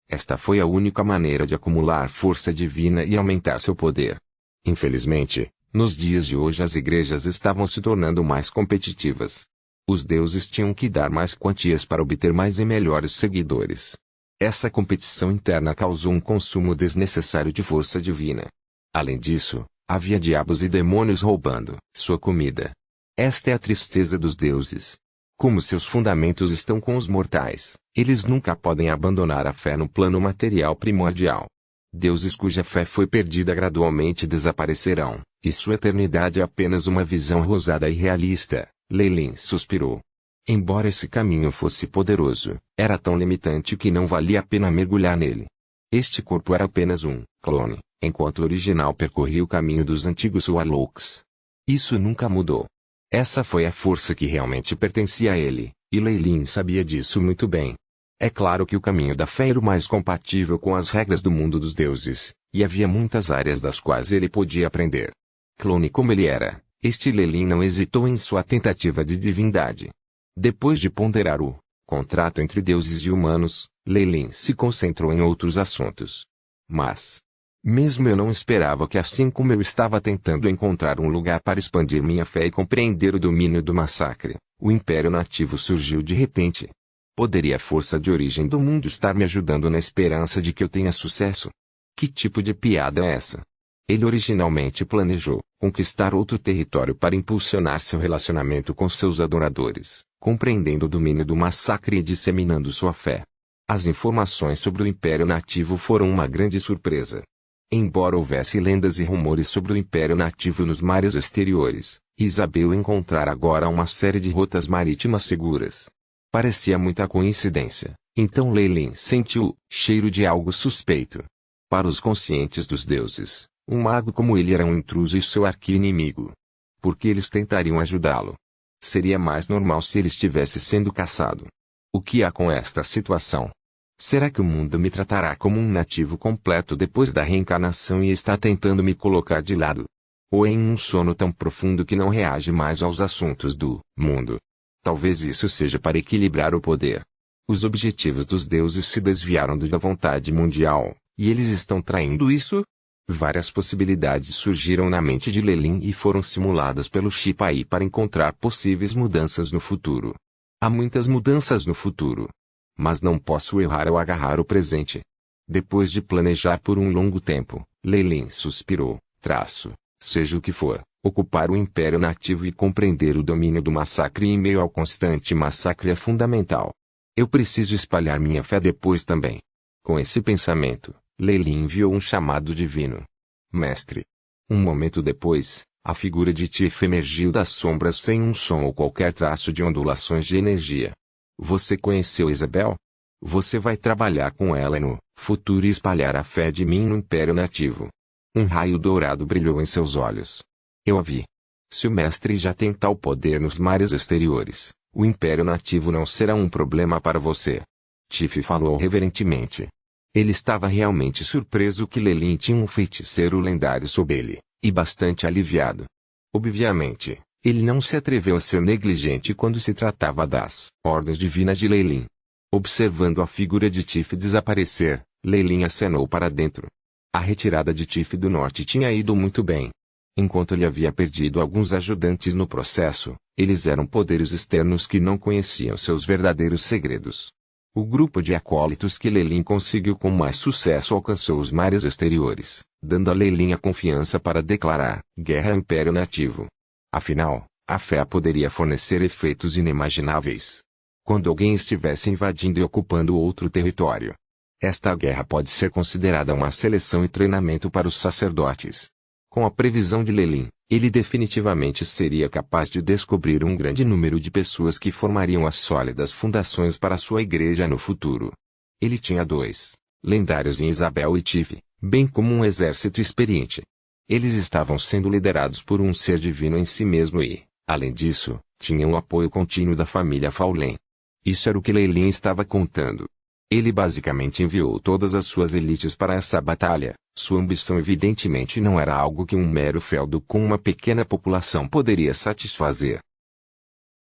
Esta foi a única maneira de acumular força divina e aumentar seu poder. Infelizmente, nos dias de hoje as igrejas estavam se tornando mais competitivas. Os deuses tinham que dar mais quantias para obter mais e melhores seguidores. Essa competição interna causou um consumo desnecessário de força divina. Além disso, havia diabos e demônios roubando sua comida. Esta é a tristeza dos deuses. Como seus fundamentos estão com os mortais, eles nunca podem abandonar a fé no plano material primordial. Deuses cuja fé foi perdida gradualmente desaparecerão, e sua eternidade é apenas uma visão rosada e realista. Leilin suspirou. Embora esse caminho fosse poderoso, era tão limitante que não valia a pena mergulhar nele. Este corpo era apenas um clone, enquanto o original percorria o caminho dos antigos Warlocks. Isso nunca mudou. Essa foi a força que realmente pertencia a ele, E Leilin sabia disso muito bem. É claro que o caminho da fé era o mais compatível com as regras do mundo dos deuses, e havia muitas áreas das quais ele podia aprender. Clone como ele era, este Leilin não hesitou em sua tentativa de divindade. Depois de ponderar o contrato entre deuses e humanos, Leilin se concentrou em outros assuntos. Mas, mesmo eu não esperava que, assim como eu estava tentando encontrar um lugar para expandir minha fé e compreender o domínio do massacre, o Império Nativo surgiu de repente. Poderia a força de origem do mundo estar me ajudando na esperança de que eu tenha sucesso? Que tipo de piada é essa? Ele originalmente planejou conquistar outro território para impulsionar seu relacionamento com seus adoradores, compreendendo o domínio do massacre e disseminando sua fé. As informações sobre o Império Nativo foram uma grande surpresa. Embora houvesse lendas e rumores sobre o Império Nativo nos mares exteriores, Isabel encontrara agora uma série de rotas marítimas seguras. Parecia muita coincidência, então Leilin sentiu o cheiro de algo suspeito. Para os conscientes dos deuses, um mago como ele era um intruso e seu arqui-inimigo. Por que eles tentariam ajudá-lo? Seria mais normal se ele estivesse sendo caçado. O que há com esta situação? Será que o mundo me tratará como um nativo completo depois da reencarnação e está tentando me colocar de lado? Ou em um sono tão profundo que não reage mais aos assuntos do mundo? Talvez isso seja para equilibrar o poder. Os objetivos dos deuses se desviaram da vontade mundial, e eles estão traindo isso? Várias possibilidades surgiram na mente de Leilin e foram simuladas pelo Shipai para encontrar possíveis mudanças no futuro. Há muitas mudanças no futuro. Mas não posso errar ao agarrar o presente. Depois de planejar por um longo tempo, Leilin suspirou, seja o que for, ocupar o Império Nativo e compreender o domínio do massacre em meio ao constante massacre é fundamental. Eu preciso espalhar minha fé depois também. Com esse pensamento, Leilin enviou um chamado divino. Mestre. Um momento depois, a figura de Tif emergiu das sombras sem um som ou qualquer traço de ondulações de energia. Você conheceu Isabel? Você vai trabalhar com ela no futuro e espalhar a fé de mim no Império Nativo. Um raio dourado brilhou em seus olhos. Eu a vi. Se o mestre já tem tal poder nos mares exteriores, o Império Nativo não será um problema para você. Tif falou reverentemente. Ele estava realmente surpreso que Leilin tinha um feiticeiro lendário sob ele, e bastante aliviado. Obviamente, ele não se atreveu a ser negligente quando se tratava das ordens divinas de Leilin. Observando a figura de Tif desaparecer, Leilin acenou para dentro. A retirada de Tif do norte tinha ido muito bem. Enquanto ele havia perdido alguns ajudantes no processo, eles eram poderes externos que não conheciam seus verdadeiros segredos. O grupo de acólitos que Leilin conseguiu com mais sucesso alcançou os mares exteriores, dando a Leilin a confiança para declarar guerra ao Império Nativo. Afinal, a fé poderia fornecer efeitos inimagináveis. Quando alguém estivesse invadindo e ocupando outro território, esta guerra pode ser considerada uma seleção e treinamento para os sacerdotes. Com a previsão de Leilin, ele definitivamente seria capaz de descobrir um grande número de pessoas que formariam as sólidas fundações para sua igreja no futuro. Ele tinha dois lendários em Isabel e Tif, bem como um exército experiente. Eles estavam sendo liderados por um ser divino em si mesmo e, além disso, tinham o apoio contínuo da família Faulen. Isso era o que Leilin estava contando. Ele basicamente enviou todas as suas elites para essa batalha. Sua ambição evidentemente não era algo que um mero feudo com uma pequena população poderia satisfazer.